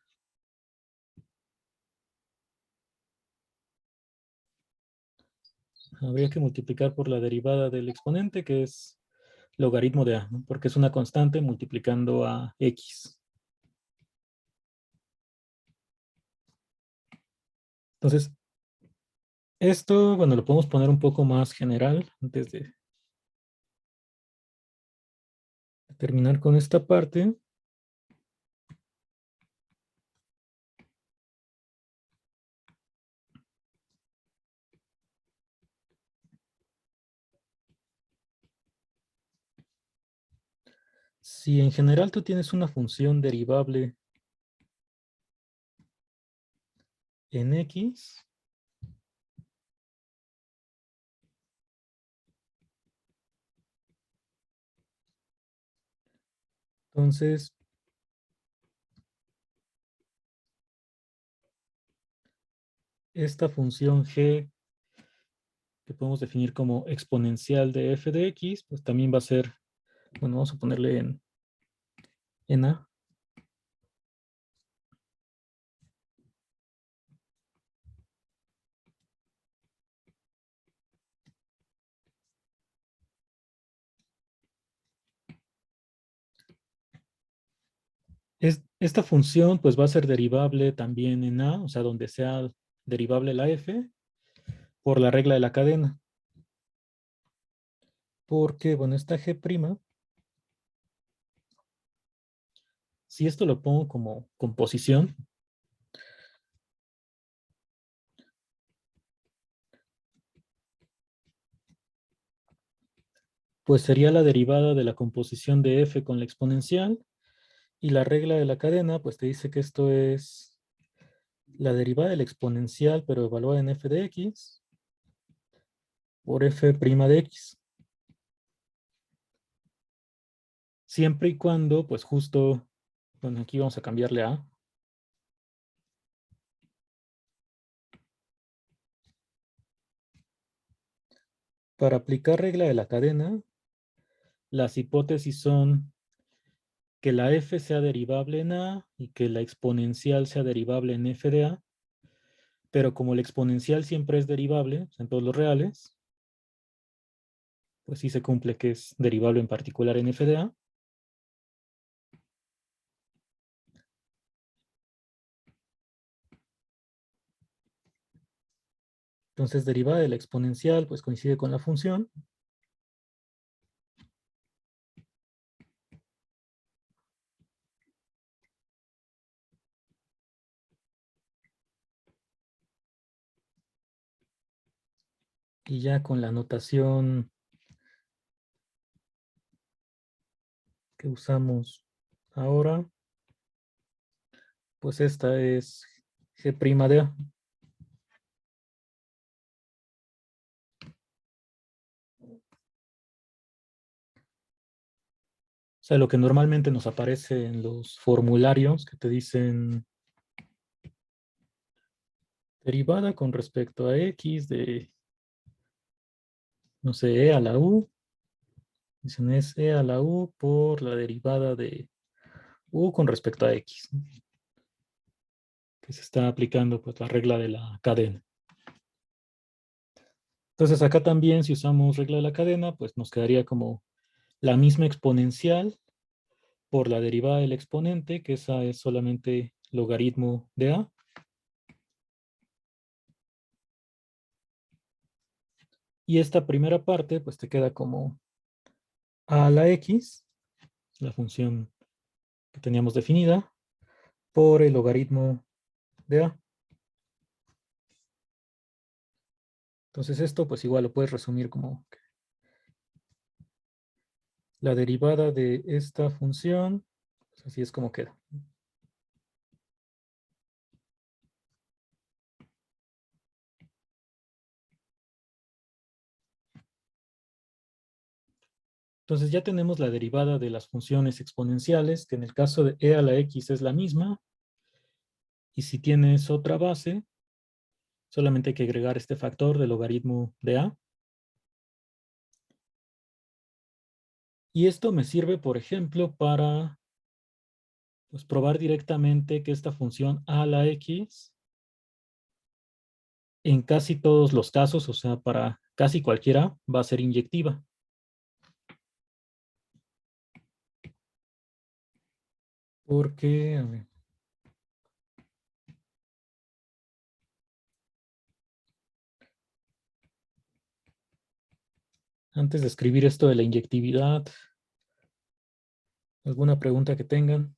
Habría que multiplicar por la derivada del exponente, que es logaritmo de a, ¿no? Porque es una constante multiplicando a x. Entonces, esto, bueno, lo podemos poner un poco más general antes de terminar con esta parte. Si en general tú tienes una función derivable en x, entonces esta función g, que podemos definir como exponencial de f de x, pues también va a ser, bueno, vamos a ponerle en a. Esta función pues va a ser derivable también en a, o sea, donde sea derivable la f, por la regla de la cadena. Porque, bueno, esta g', si esto lo pongo como composición, pues sería la derivada de la composición de f con la exponencial, y la regla de la cadena pues te dice que esto es la derivada de la exponencial, pero evaluada en f de x, por f' de x. Siempre y cuando, pues justo, bueno, aquí vamos a cambiarle a. Para aplicar regla de la cadena, las hipótesis son que la f sea derivable en a y que la exponencial sea derivable en f de a, pero como la exponencial siempre es derivable, o sea, en todos los reales, pues sí se cumple que es derivable en particular en f de a. Entonces, derivada de la exponencial, pues coincide con la función. Y ya con la notación que usamos ahora, pues esta es g' de a. O sea, lo que normalmente nos aparece en los formularios que te dicen derivada con respecto a x de, no sé, e a la u. Dicen es e a la u por la derivada de u con respecto a x. que se está aplicando pues la regla de la cadena. Entonces acá también si usamos regla de la cadena, pues nos quedaría como la misma exponencial por la derivada del exponente, que esa es solamente logaritmo de a. Y esta primera parte pues te queda como a la x, la función que teníamos definida, por el logaritmo de a. Entonces esto pues igual lo puedes resumir como la derivada de esta función, pues así es como queda. Entonces ya tenemos la derivada de las funciones exponenciales, que en el caso de e a la x es la misma. Y si tienes otra base, solamente hay que agregar este factor del logaritmo de a. Y esto me sirve, por ejemplo, para pues, probar directamente que esta función a la x, en casi todos los casos, o sea, para casi cualquiera, va a ser inyectiva. Porque, a ver, antes de escribir esto de la inyectividad, ¿alguna pregunta que tengan?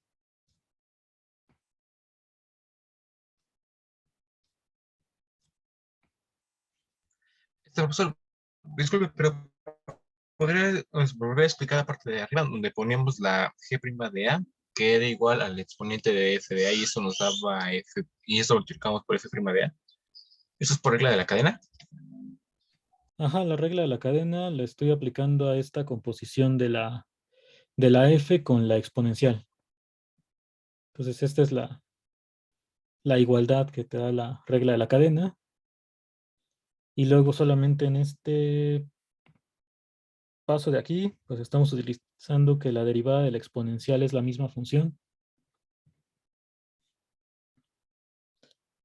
Profesor, disculpe, pero ¿podría volver a explicar la parte de arriba donde poníamos la g' de a, que era igual al exponente de f de a y eso nos daba f, y eso lo multiplicamos por f' de a? ¿Eso es por regla de la cadena? Ajá, la regla de la cadena la estoy aplicando a esta composición de la f con la exponencial. Entonces, esta es la igualdad que te da la regla de la cadena. Y luego solamente en este paso de aquí, pues estamos utilizando que la derivada de la exponencial es la misma función.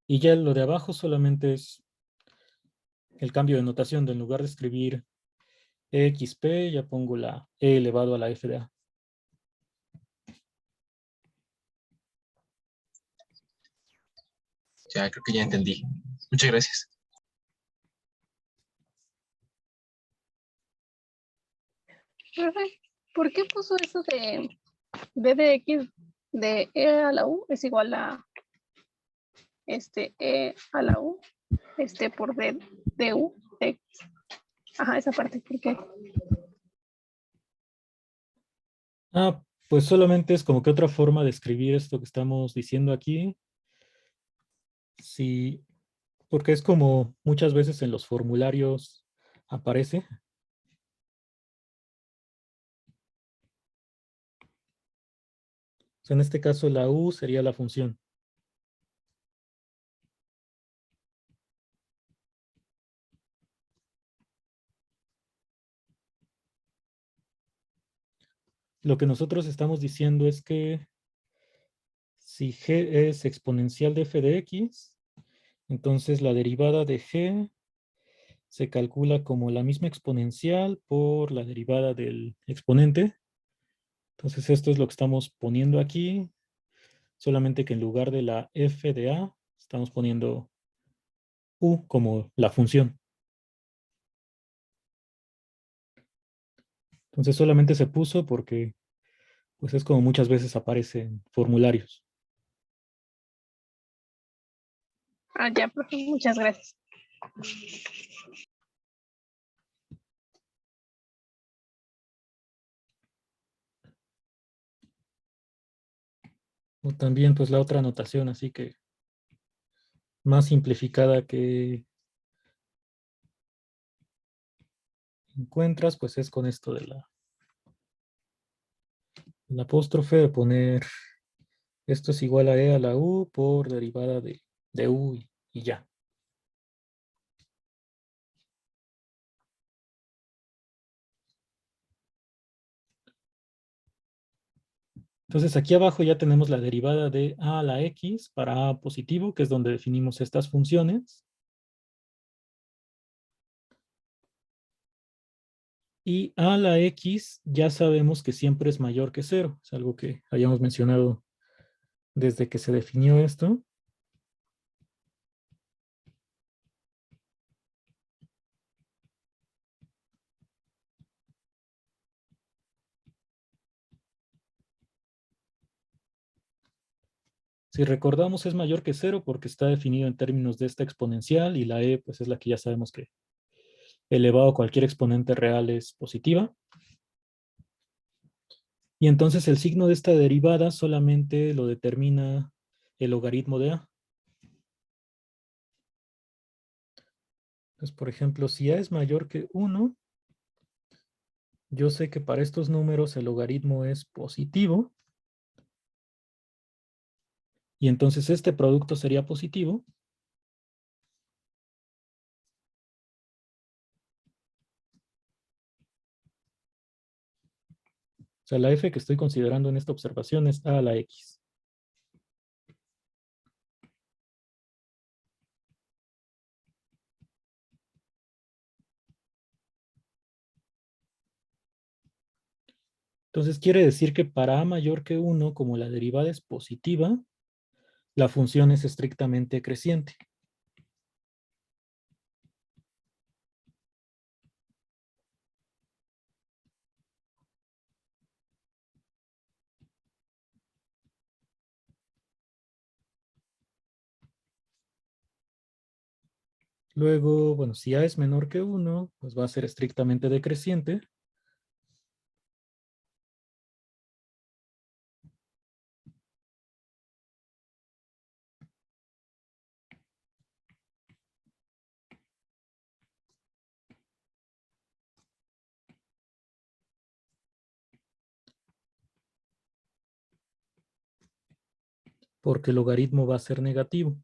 Y ya lo de abajo solamente es el cambio de notación. En lugar de escribir exp, ya pongo la e elevado a la f de a. Ya, creo que ya entendí. Muchas gracias. Profe, ¿por qué puso eso de b de x de e a la u es igual a e a la u por d de u de x? Ajá, esa parte, ¿por qué? Ah, pues solamente es como que otra forma de escribir esto que estamos diciendo aquí. Sí, porque es como muchas veces en los formularios aparece. O sea, en este caso la u sería la función. Lo que nosotros estamos diciendo es que si g es exponencial de f de x, entonces la derivada de g se calcula como la misma exponencial por la derivada del exponente. Entonces esto es lo que estamos poniendo aquí, solamente que en lugar de la f de a, estamos poniendo u como la función. Entonces solamente se puso porque pues es como muchas veces aparece en formularios. Ah, ya, profe, muchas gracias. O también pues la otra notación, así que más simplificada que encuentras, pues es con esto de el apóstrofe, de poner esto es igual a e a la u por derivada de u y ya. Entonces aquí abajo ya tenemos la derivada de a a la x para a positivo, que es donde definimos estas funciones. Y a la x ya sabemos que siempre es mayor que 0. Es algo que habíamos mencionado desde que se definió esto. Si recordamos es mayor que 0 porque está definido en términos de esta exponencial y la e pues es la que ya sabemos que elevado a cualquier exponente real es positiva. Y entonces el signo de esta derivada solamente lo determina el logaritmo de a. Entonces, por ejemplo, si a es mayor que 1, yo sé que para estos números el logaritmo es positivo. Y entonces este producto sería positivo. O sea, la f que estoy considerando en esta observación es a a la x. Entonces quiere decir que para a mayor que 1, como la derivada es positiva, la función es estrictamente creciente. Luego, bueno, si a es menor que 1, pues va a ser estrictamente decreciente. Porque el logaritmo va a ser negativo.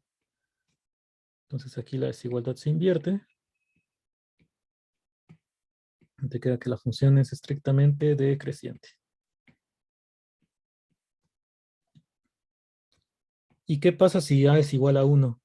Entonces aquí la desigualdad se invierte. Te queda que la función es estrictamente decreciente. ¿Y qué pasa si a es igual a 1?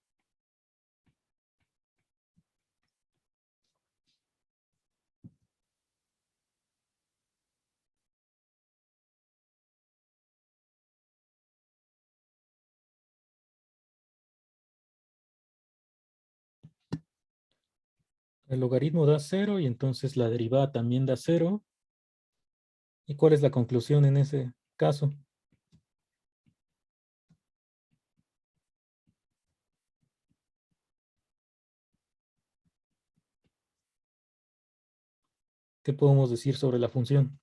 El logaritmo da 0 y entonces la derivada también da 0. ¿Y cuál es la conclusión en ese caso? ¿Qué podemos decir sobre la función?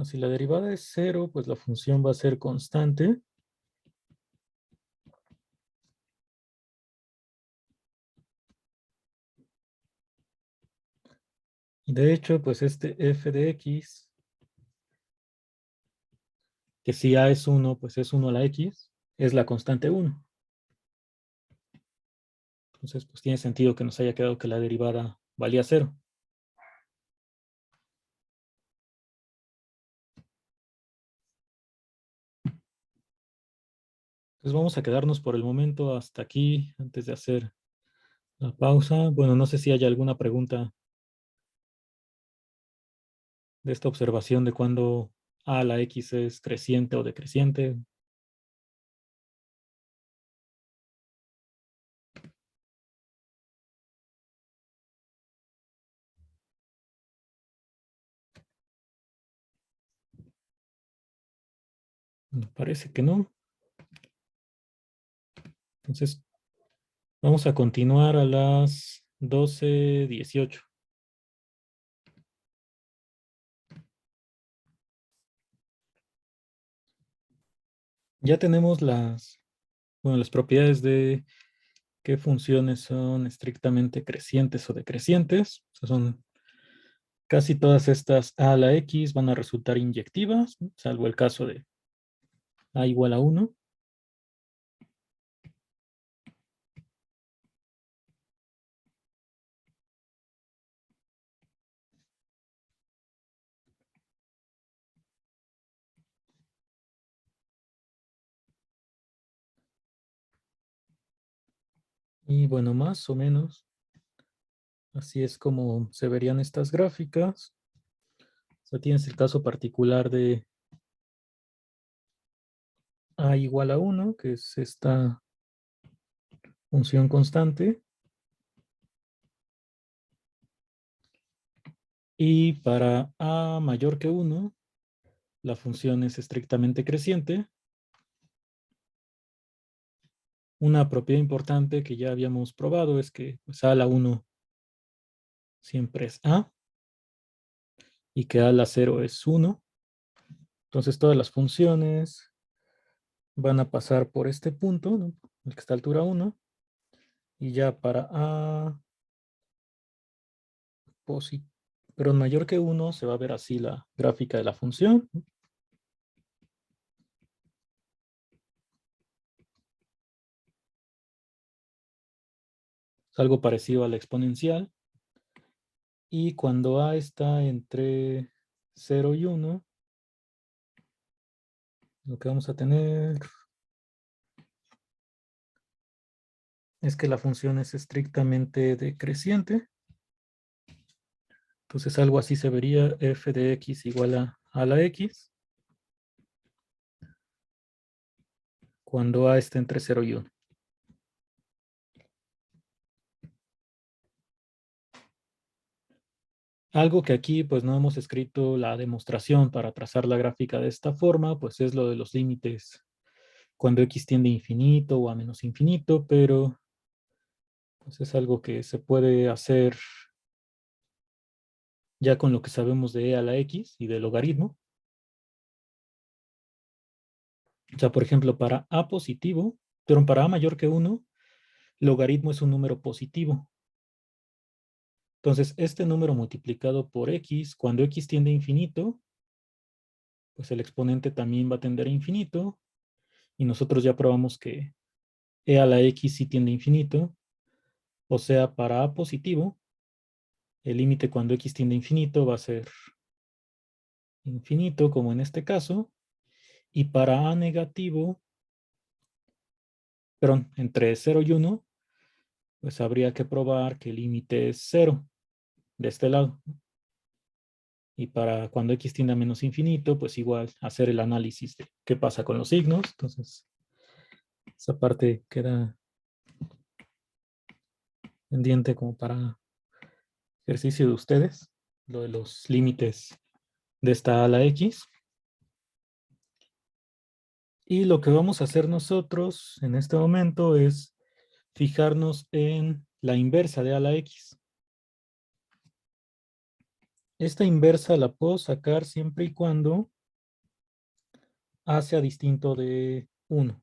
Si la derivada es 0, pues la función va a ser constante. Y de hecho, pues este f de x, que si a es 1, pues es 1 a la x, es la constante 1. Entonces, pues tiene sentido que nos haya quedado que la derivada valía 0. Entonces vamos a quedarnos por el momento hasta aquí, antes de hacer la pausa. Bueno, no sé si hay alguna pregunta de esta observación de cuándo a la x es creciente o decreciente. Me parece que no. Entonces, vamos a continuar a las 12:18. Ya tenemos las propiedades de qué funciones son estrictamente crecientes o decrecientes. O sea, son casi todas estas a la x van a resultar inyectivas, salvo el caso de a igual a 1. Y bueno, más o menos, así es como se verían estas gráficas. O sea, tienes el caso particular de A igual a 1, que es esta función constante. Y para A mayor que 1, la función es estrictamente creciente. Una propiedad importante que ya habíamos probado es que pues, A a la 1 siempre es A y que A a la 0 es 1. Entonces todas las funciones van a pasar por este punto, ¿no? El que está a altura 1. Y ya para A pero mayor que 1 se va a ver así la gráfica de la función. Es algo parecido a la exponencial. Y cuando A está entre 0 y 1, lo que vamos a tener es que la función es estrictamente decreciente. Entonces algo así se vería f de x igual a la x cuando A está entre 0 y 1. Algo que aquí pues no hemos escrito la demostración para trazar la gráfica de esta forma, pues es lo de los límites cuando x tiende a infinito o a menos infinito, pero pues es algo que se puede hacer ya con lo que sabemos de e a la x y del logaritmo. O sea, por ejemplo, para a positivo, pero para a mayor que 1, logaritmo es un número positivo. Entonces, este número multiplicado por x, cuando x tiende a infinito, pues el exponente también va a tender a infinito. Y nosotros ya probamos que e a la x sí tiende a infinito. O sea, para a positivo, el límite cuando x tiende a infinito va a ser infinito, como en este caso. Y para a negativo, perdón, entre 0 y 1, pues habría que probar que el límite es 0 de este lado. Y para cuando x tiende a menos infinito, pues igual hacer el análisis de qué pasa con los signos. Entonces, esa parte queda pendiente como para ejercicio de ustedes, lo de los límites de esta a la x. Y lo que vamos a hacer nosotros en este momento es fijarnos en la inversa de a la x. Esta inversa la puedo sacar siempre y cuando a sea distinto de 1.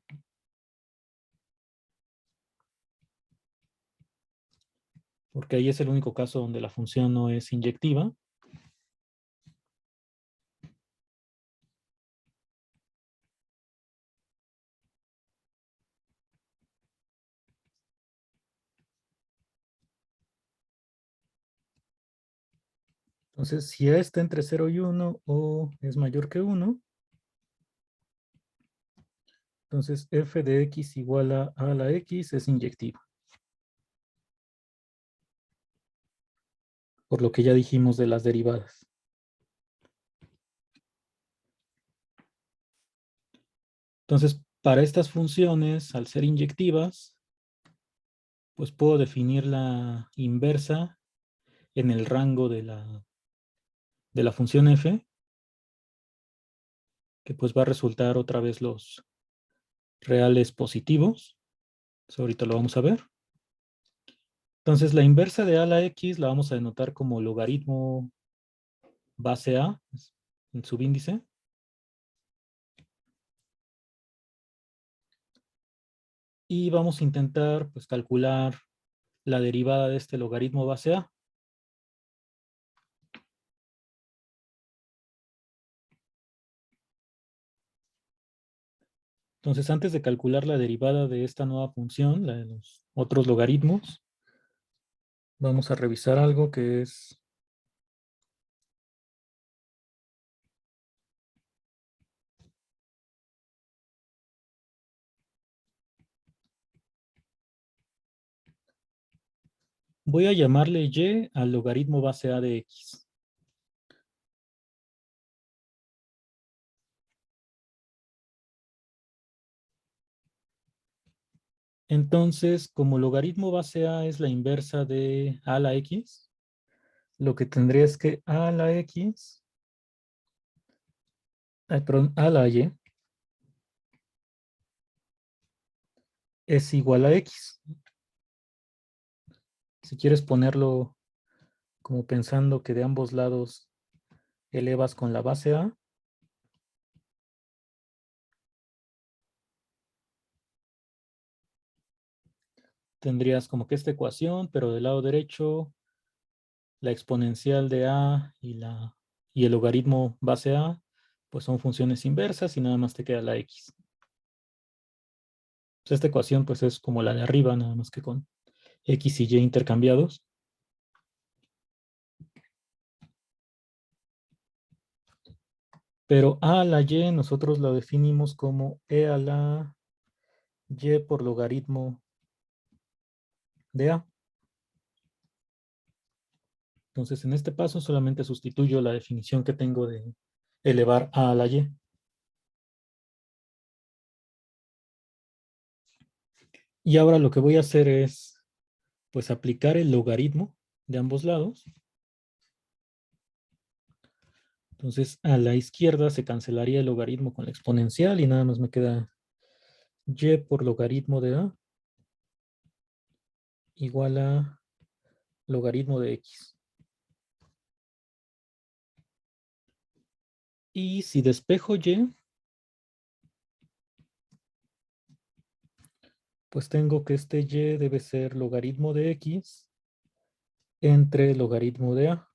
Porque ahí es el único caso donde la función no es inyectiva. Entonces, si a está entre 0 y 1 o es mayor que 1, entonces f de x igual a la x es inyectivo. Por lo que ya dijimos de las derivadas. Entonces, para estas funciones, al ser inyectivas, pues puedo definir la inversa en el rango de la función f, que pues va a resultar otra vez los reales positivos. Eso ahorita lo vamos a ver. Entonces, la inversa de a la x la vamos a denotar como logaritmo base a, en subíndice. Y vamos a intentar pues, calcular la derivada de este logaritmo base a. Entonces, antes de calcular la derivada de esta nueva función, la de los otros logaritmos, vamos a revisar algo que es Voy a llamarle y al logaritmo base a de x. Entonces, como logaritmo base a es la inversa de a a la x, lo que tendría es que a a la x, perdón, a a la y es igual a x. Si quieres ponerlo como pensando que de ambos lados elevas con la base a, tendrías como que esta ecuación, pero del lado derecho, la exponencial de a y el logaritmo base a, pues son funciones inversas y nada más te queda la x. Pues esta ecuación pues es como la de arriba, nada más que con x y y intercambiados. Pero a la y nosotros la definimos como e a la y por logaritmo de a. Entonces, en este paso solamente sustituyo la definición que tengo de elevar a la y. Y ahora lo que voy a hacer es, pues, aplicar el logaritmo de ambos lados. Entonces, a la izquierda se cancelaría el logaritmo con la exponencial y nada más me queda y por logaritmo de a igual a logaritmo de x. Y si despejo y, pues tengo que este y debe ser logaritmo de x entre logaritmo de a.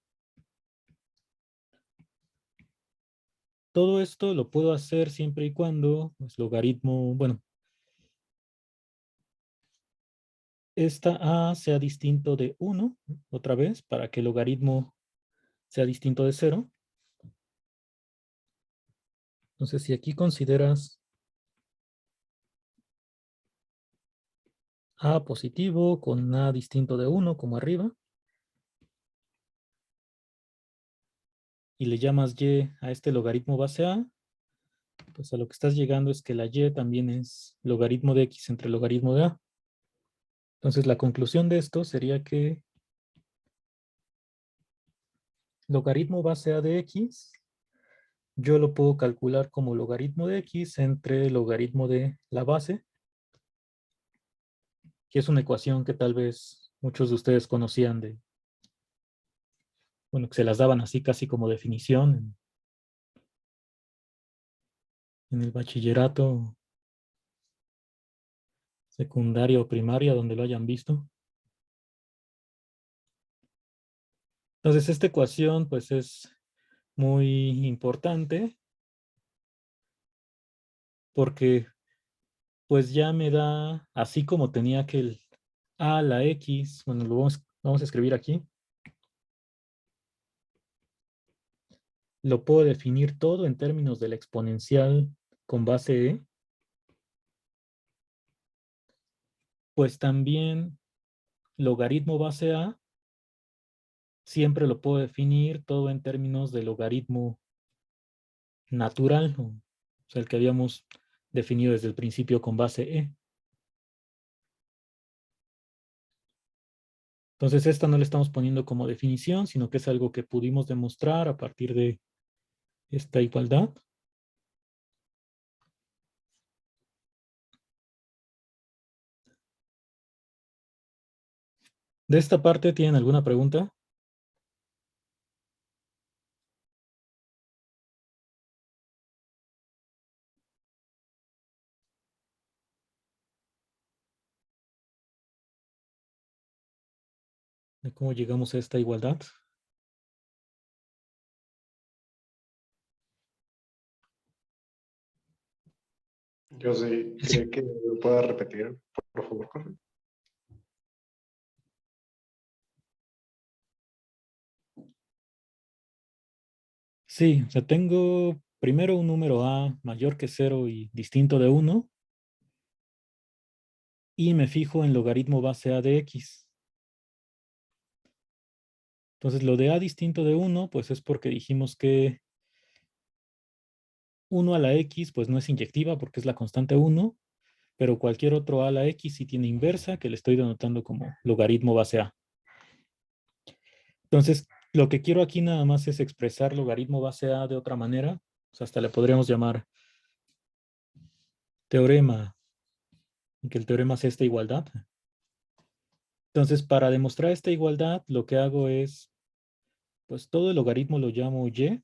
Todo esto lo puedo hacer siempre y cuando, pues, logaritmo, bueno, esta a sea distinto de 1, otra vez, para que el logaritmo sea distinto de 0. Entonces, si aquí consideras a positivo con a distinto de 1, como arriba, y le llamas y a este logaritmo base a, pues a lo que estás llegando es que la y también es logaritmo de x entre logaritmo de a. Entonces, la conclusión de esto sería que logaritmo base a de x, yo lo puedo calcular como logaritmo de x entre logaritmo de la base, que es una ecuación que tal vez muchos de ustedes conocían de, bueno, que se las daban así casi como definición en el bachillerato, secundaria o primaria, donde lo hayan visto. Entonces, esta ecuación pues es muy importante porque pues ya me da, así como tenía que el a la x, bueno, lo vamos a escribir aquí, lo puedo definir todo en términos de la exponencial con base e, pues también logaritmo base a, siempre lo puedo definir todo en términos de logaritmo natural, o sea, el que habíamos definido desde el principio con base e. Entonces, esta no le estamos poniendo como definición, sino que es algo que pudimos demostrar a partir de esta igualdad. De esta parte, ¿tienen alguna pregunta? ¿De cómo llegamos a esta igualdad? Yo sí, ¿cree que lo pueda repetir, por favor, Jorge? Sí, o sea, tengo primero un número a mayor que 0 y distinto de 1, y me fijo en logaritmo base a de x. Entonces, lo de a distinto de 1, pues es porque dijimos que 1 a la x, pues no es inyectiva porque es la constante 1, pero cualquier otro a la x sí tiene inversa, que le estoy denotando como logaritmo base a. Entonces, lo que quiero aquí nada más es expresar logaritmo base a de otra manera. O sea, hasta le podríamos llamar teorema, y que el teorema sea esta igualdad. Entonces, para demostrar esta igualdad, lo que hago es, pues todo el logaritmo lo llamo y.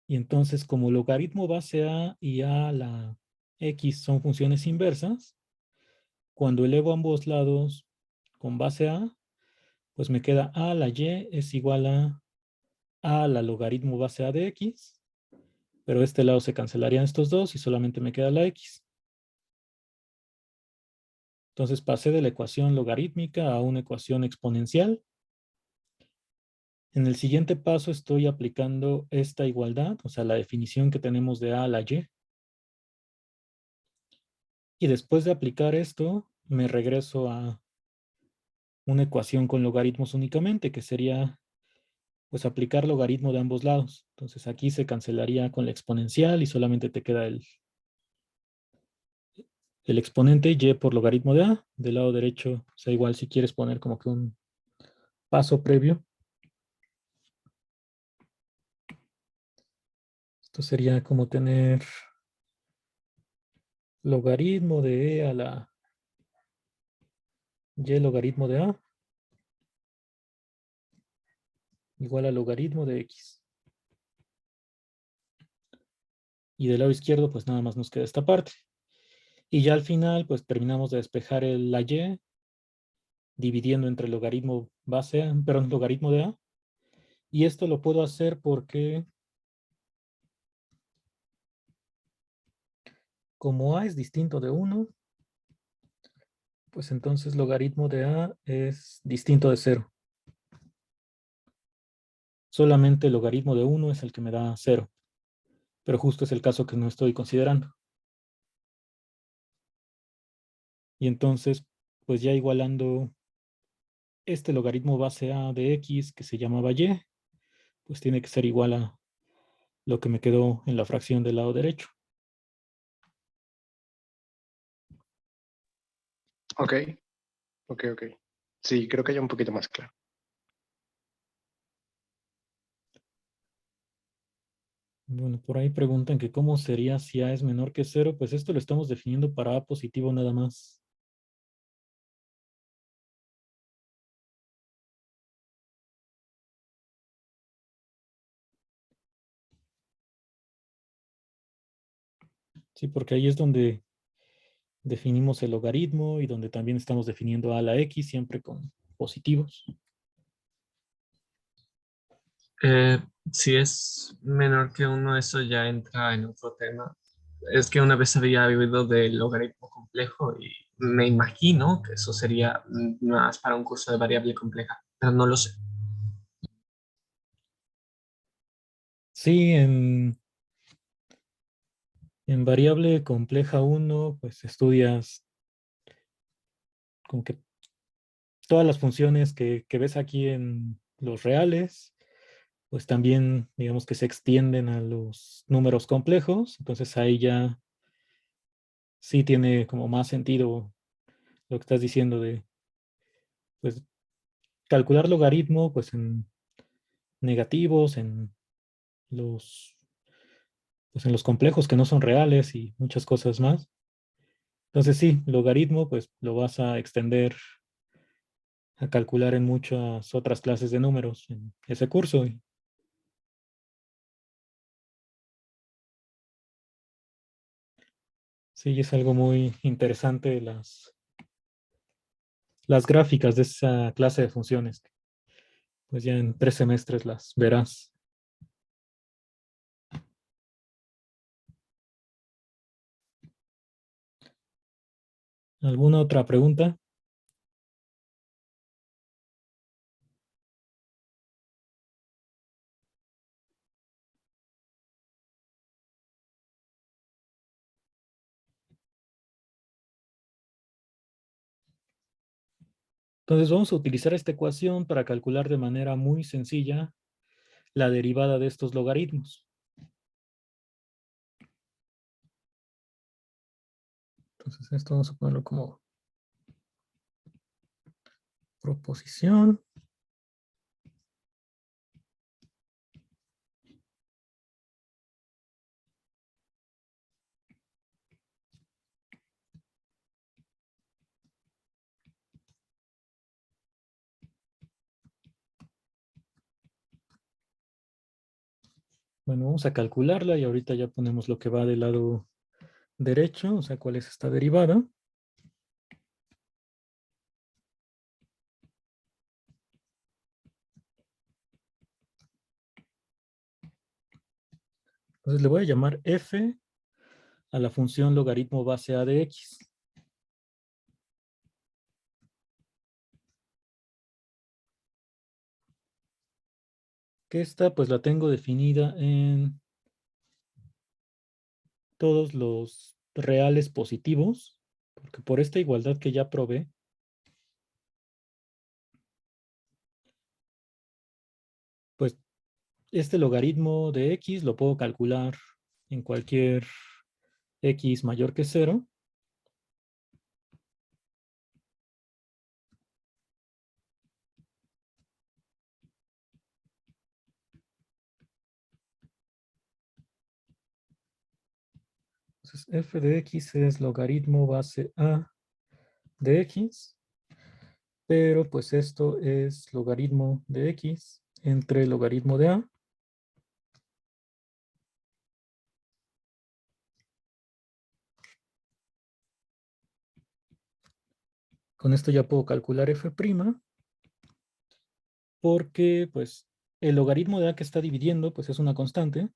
Y entonces, como logaritmo base a y a a la x son funciones inversas, cuando elevo ambos lados con base a, pues me queda a la y es igual a la logaritmo base a de x, pero de este lado se cancelarían estos dos y solamente me queda la x. Entonces pasé de la ecuación logarítmica a una ecuación exponencial. En el siguiente paso estoy aplicando esta igualdad, o sea, la definición que tenemos de a la y. Y después de aplicar esto, me regreso a una ecuación con logaritmos únicamente, que sería pues aplicar logaritmo de ambos lados. Entonces aquí se cancelaría con la exponencial y solamente te queda el exponente y por logaritmo de a. Del lado derecho, o sea, igual si quieres poner como que un paso previo. Esto sería como tener logaritmo de e a la y logaritmo de a igual a logaritmo de x. Y del lado izquierdo, pues nada más nos queda esta parte. Y ya al final, pues terminamos de despejar la y, dividiendo entre logaritmo base a, perdón, logaritmo de a. Y esto lo puedo hacer porque como a es distinto de 1, pues entonces logaritmo de a es distinto de 0. Solamente el logaritmo de 1 es el que me da 0. Pero justo es el caso que no estoy considerando. Y entonces, pues ya igualando este logaritmo base a de x que se llamaba y, pues tiene que ser igual a lo que me quedó en la fracción del lado derecho. Ok, ok. Sí, creo que ya un poquito más claro. Bueno, por ahí preguntan que cómo sería si a es menor que 0. Pues esto lo estamos definiendo para a positivo nada más. Sí, porque ahí es donde definimos el logaritmo y donde también estamos definiendo a la x siempre con positivos. Si es menor que uno, eso ya entra en otro tema. Es que una vez había vivido del logaritmo complejo y me imagino que eso sería más para un curso de variable compleja, pero no lo sé. Sí, en variable compleja 1, pues estudias como que todas las funciones que ves aquí en los reales, pues también digamos que se extienden a los números complejos. Entonces ahí ya sí tiene como más sentido lo que estás diciendo de pues calcular logaritmo pues en negativos, los, pues en los complejos que no son reales y muchas cosas más. Entonces sí, logaritmo pues lo vas a extender a calcular en muchas otras clases de números en ese curso. Sí, es algo muy interesante las gráficas de esa clase de funciones. Pues ya en 3 semestres las verás. ¿Alguna otra pregunta? Entonces vamos a utilizar esta ecuación para calcular de manera muy sencilla la derivada de estos logaritmos. Entonces esto vamos a ponerlo como proposición. Bueno, vamos a calcularla y ahorita ya ponemos lo que va del lado derecho, o sea, cuál es esta derivada. Entonces le voy a llamar f a la función logaritmo base a de x. Que esta pues la tengo definida en todos los reales positivos, porque por esta igualdad que ya probé, pues este logaritmo de x lo puedo calcular en cualquier x mayor que 0. Entonces f de x es logaritmo base a de x, pero pues esto es logaritmo de x entre logaritmo de a. Con esto ya puedo calcular f', porque pues el logaritmo de a que está dividiendo pues es una constante.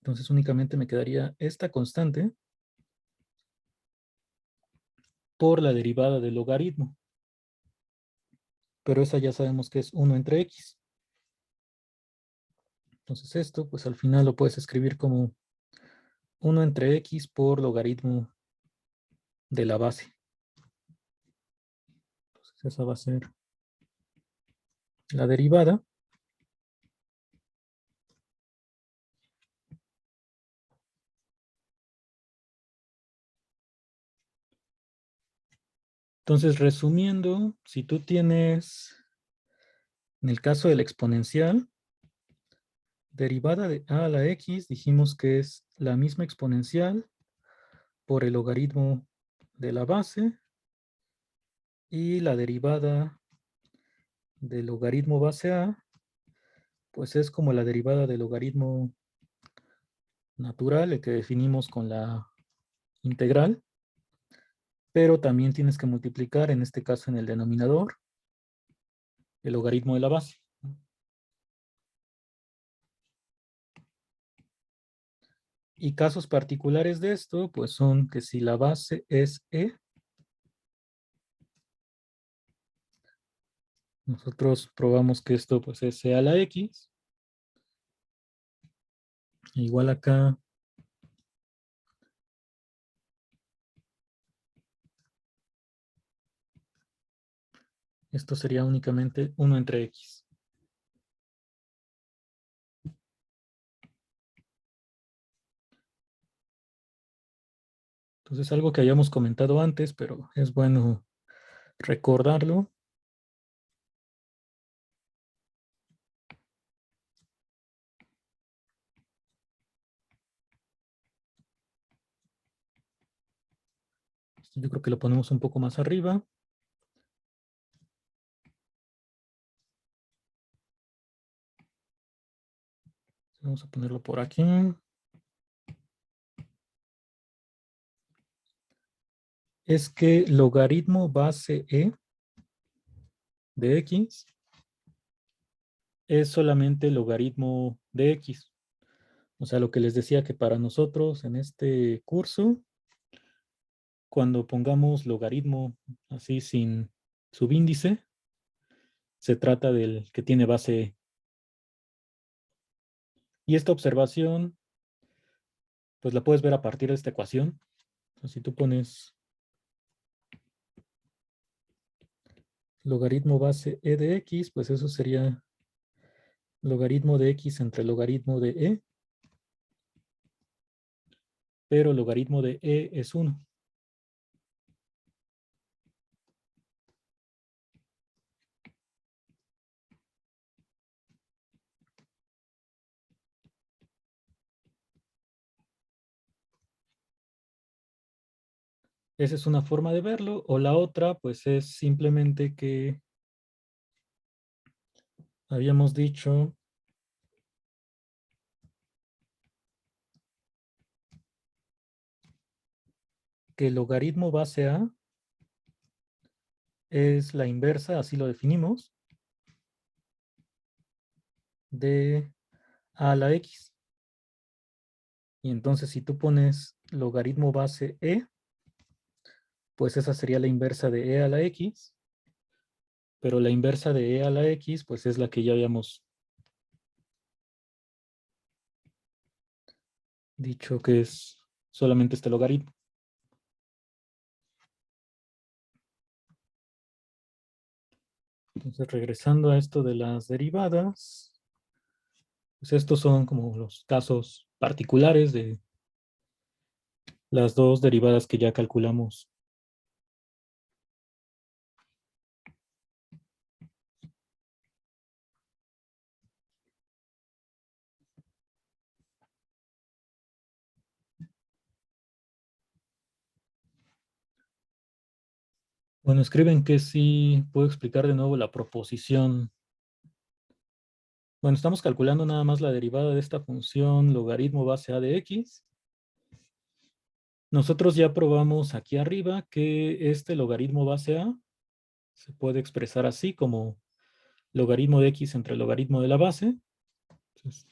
Entonces únicamente me quedaría esta constante por la derivada del logaritmo. Pero esa ya sabemos que es 1 entre x. Entonces esto pues al final lo puedes escribir como 1 entre x por logaritmo de la base. Entonces esa va a ser la derivada. Entonces, resumiendo, si tú tienes, en el caso del exponencial, derivada de a la x, dijimos que es la misma exponencial por el logaritmo de la base, y la derivada del logaritmo base a, pues es como la derivada del logaritmo natural, el que definimos con la integral, pero también tienes que multiplicar, en este caso en el denominador, el logaritmo de la base. Y casos particulares de esto, pues son que si la base es e, nosotros probamos que esto pues es e a la x, igual acá esto sería únicamente 1 entre x. Entonces algo que hayamos comentado antes, pero es bueno recordarlo. Esto yo creo que lo ponemos un poco más arriba. Vamos a ponerlo por aquí. Es que logaritmo base e de x es solamente logaritmo de x. O sea, lo que les decía que para nosotros en este curso, cuando pongamos logaritmo así sin subíndice, se trata del que tiene base e. Y esta observación, pues la puedes ver a partir de esta ecuación. Entonces, si tú pones logaritmo base e de x, pues eso sería logaritmo de x entre logaritmo de e, pero logaritmo de e es 1. Esa es una forma de verlo, o la otra, pues es simplemente que habíamos dicho que el logaritmo base a es la inversa, así lo definimos, de a la x. Y entonces si tú pones logaritmo base e, pues esa sería la inversa de e a la x, pero la inversa de e a la x, pues es la que ya habíamos dicho que es solamente este logaritmo. Entonces, regresando a esto de las derivadas, pues estos son como los casos particulares de las dos derivadas que ya calculamos. Bueno, escriben que sí puedo explicar de nuevo la proposición. Bueno, estamos calculando nada más la derivada de esta función logaritmo base a de x. Nosotros ya probamos aquí arriba que este logaritmo base a se puede expresar así como logaritmo de x entre logaritmo de la base. Entonces,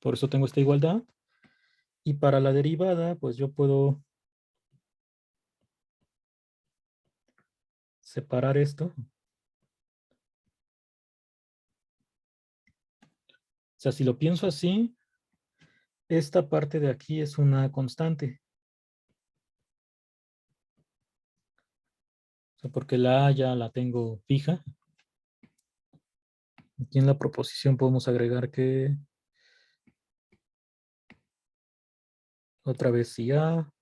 por eso tengo esta igualdad. Y para la derivada, pues yo puedo separar esto. O sea, si lo pienso así, esta parte de aquí es una constante. O sea, porque la A ya la tengo fija. Aquí en la proposición podemos agregar que otra vez si A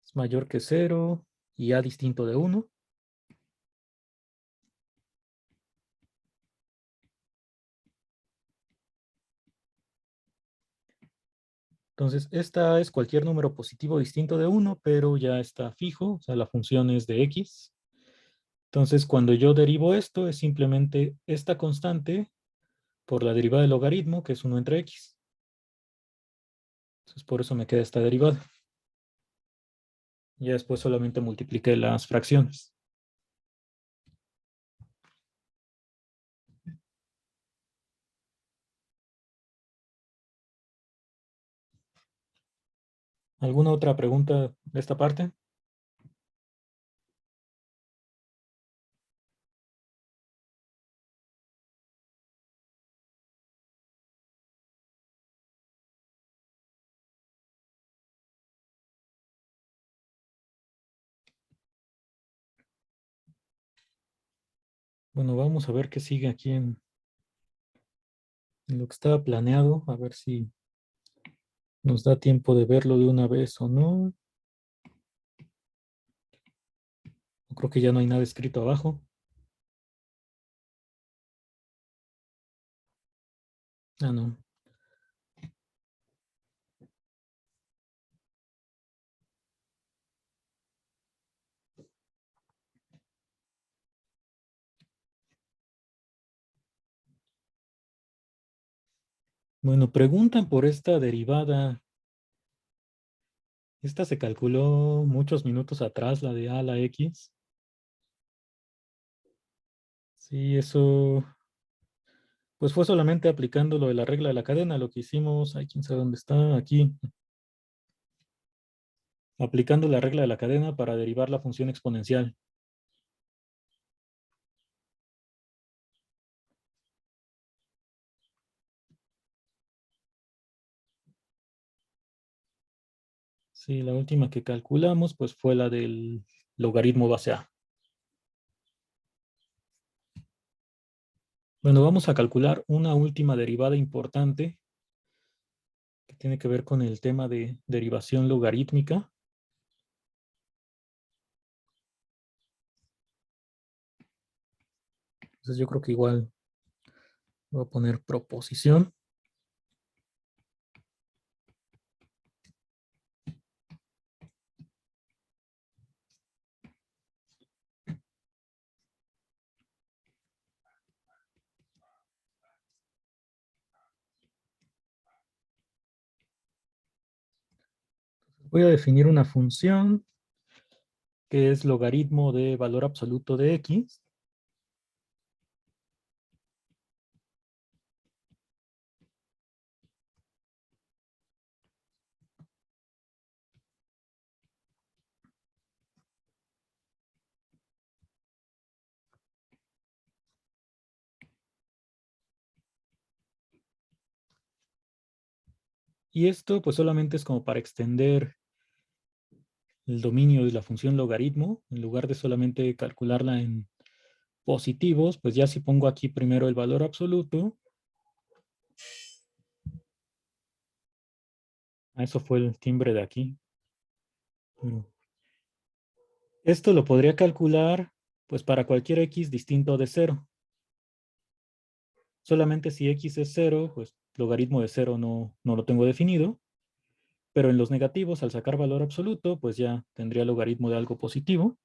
es mayor que 0 y A distinto de 1. Entonces, esta es cualquier número positivo distinto de 1, pero ya está fijo, o sea, la función es de x. Entonces, cuando yo derivo esto, es simplemente esta constante por la derivada del logaritmo, que es 1 entre x. Entonces, por eso me queda esta derivada. Ya después solamente multipliqué las fracciones. ¿Alguna otra pregunta de esta parte? Bueno, vamos a ver qué sigue aquí en lo que estaba planeado, a ver si nos da tiempo de verlo de una vez o no. Creo que ya no hay nada escrito abajo. Ah, no. Bueno, preguntan por esta derivada. Esta se calculó muchos minutos atrás, la de a a la x. Sí, eso, pues fue solamente aplicando lo de la regla de la cadena, lo que hicimos, ay, quién sabe dónde está, aquí. Aplicando la regla de la cadena para derivar la función exponencial. Sí, la última que calculamos, pues fue la del logaritmo base a. Bueno, vamos a calcular una última derivada importante que tiene que ver con el tema de derivación logarítmica. Entonces yo creo que igual voy a poner proposición. Voy a definir una función que es logaritmo de valor absoluto de x. Y esto pues solamente es como para extender el dominio de la función logaritmo. En lugar de solamente calcularla en positivos, pues ya si pongo aquí primero el valor absoluto. Eso fue el timbre de aquí. Esto lo podría calcular pues para cualquier x distinto de 0. Solamente si x es 0, pues logaritmo de 0 no lo tengo definido. Pero en los negativos, al sacar valor absoluto, pues ya tendría logaritmo de algo positivo.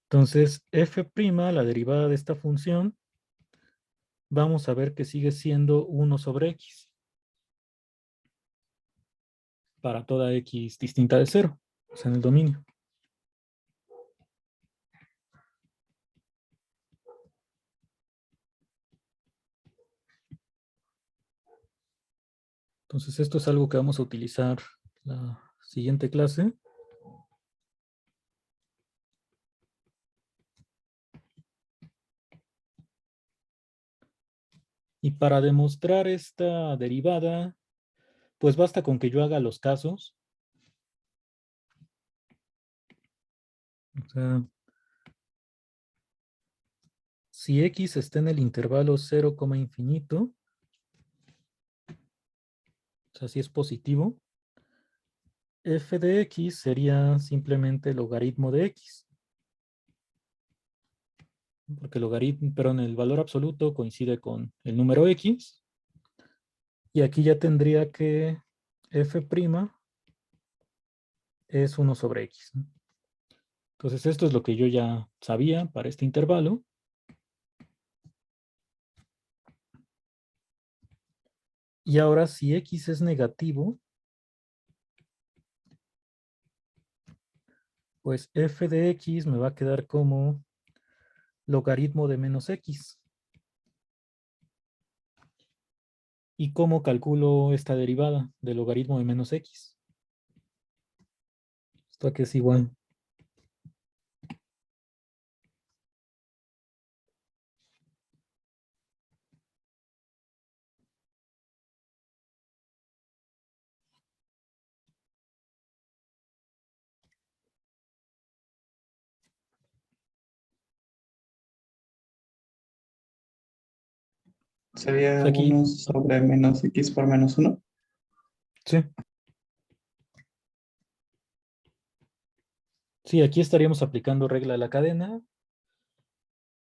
Entonces, f', la derivada de esta función, vamos a ver que sigue siendo 1 sobre x. Para toda x distinta de 0, o sea, en el dominio. Entonces, esto es algo que vamos a utilizar la siguiente clase. Y para demostrar esta derivada, pues basta con que yo haga los casos. O sea, si x está en el intervalo 0, infinito, o sea, si es positivo, f de x sería simplemente logaritmo de x. Porque logaritmo, pero en el valor absoluto coincide con el número x. Y aquí ya tendría que f' es 1 sobre x, ¿no? Entonces esto es lo que yo ya sabía para este intervalo. Y ahora si x es negativo, pues f de x me va a quedar como logaritmo de menos x. ¿Y cómo calculo esta derivada de logaritmo de menos x? Esto aquí es igual. Sería Aquí, 1 sobre menos x por menos 1. sí. Sí, aquí estaríamos aplicando regla de la cadena. O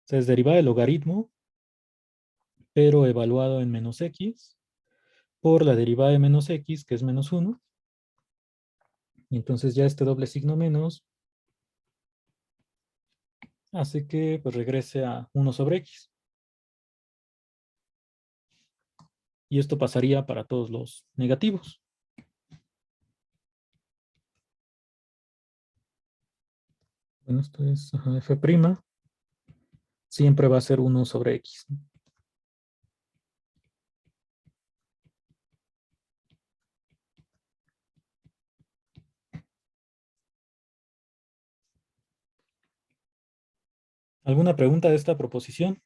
sea, es derivada del logaritmo, pero evaluado en menos x, por la derivada de menos x, que es menos 1. Y entonces ya este doble signo menos hace que pues, regrese a 1 sobre x. Y esto pasaría para todos los negativos. Bueno, esto es f'. Siempre va a ser 1 sobre x. ¿Alguna pregunta de esta proposición?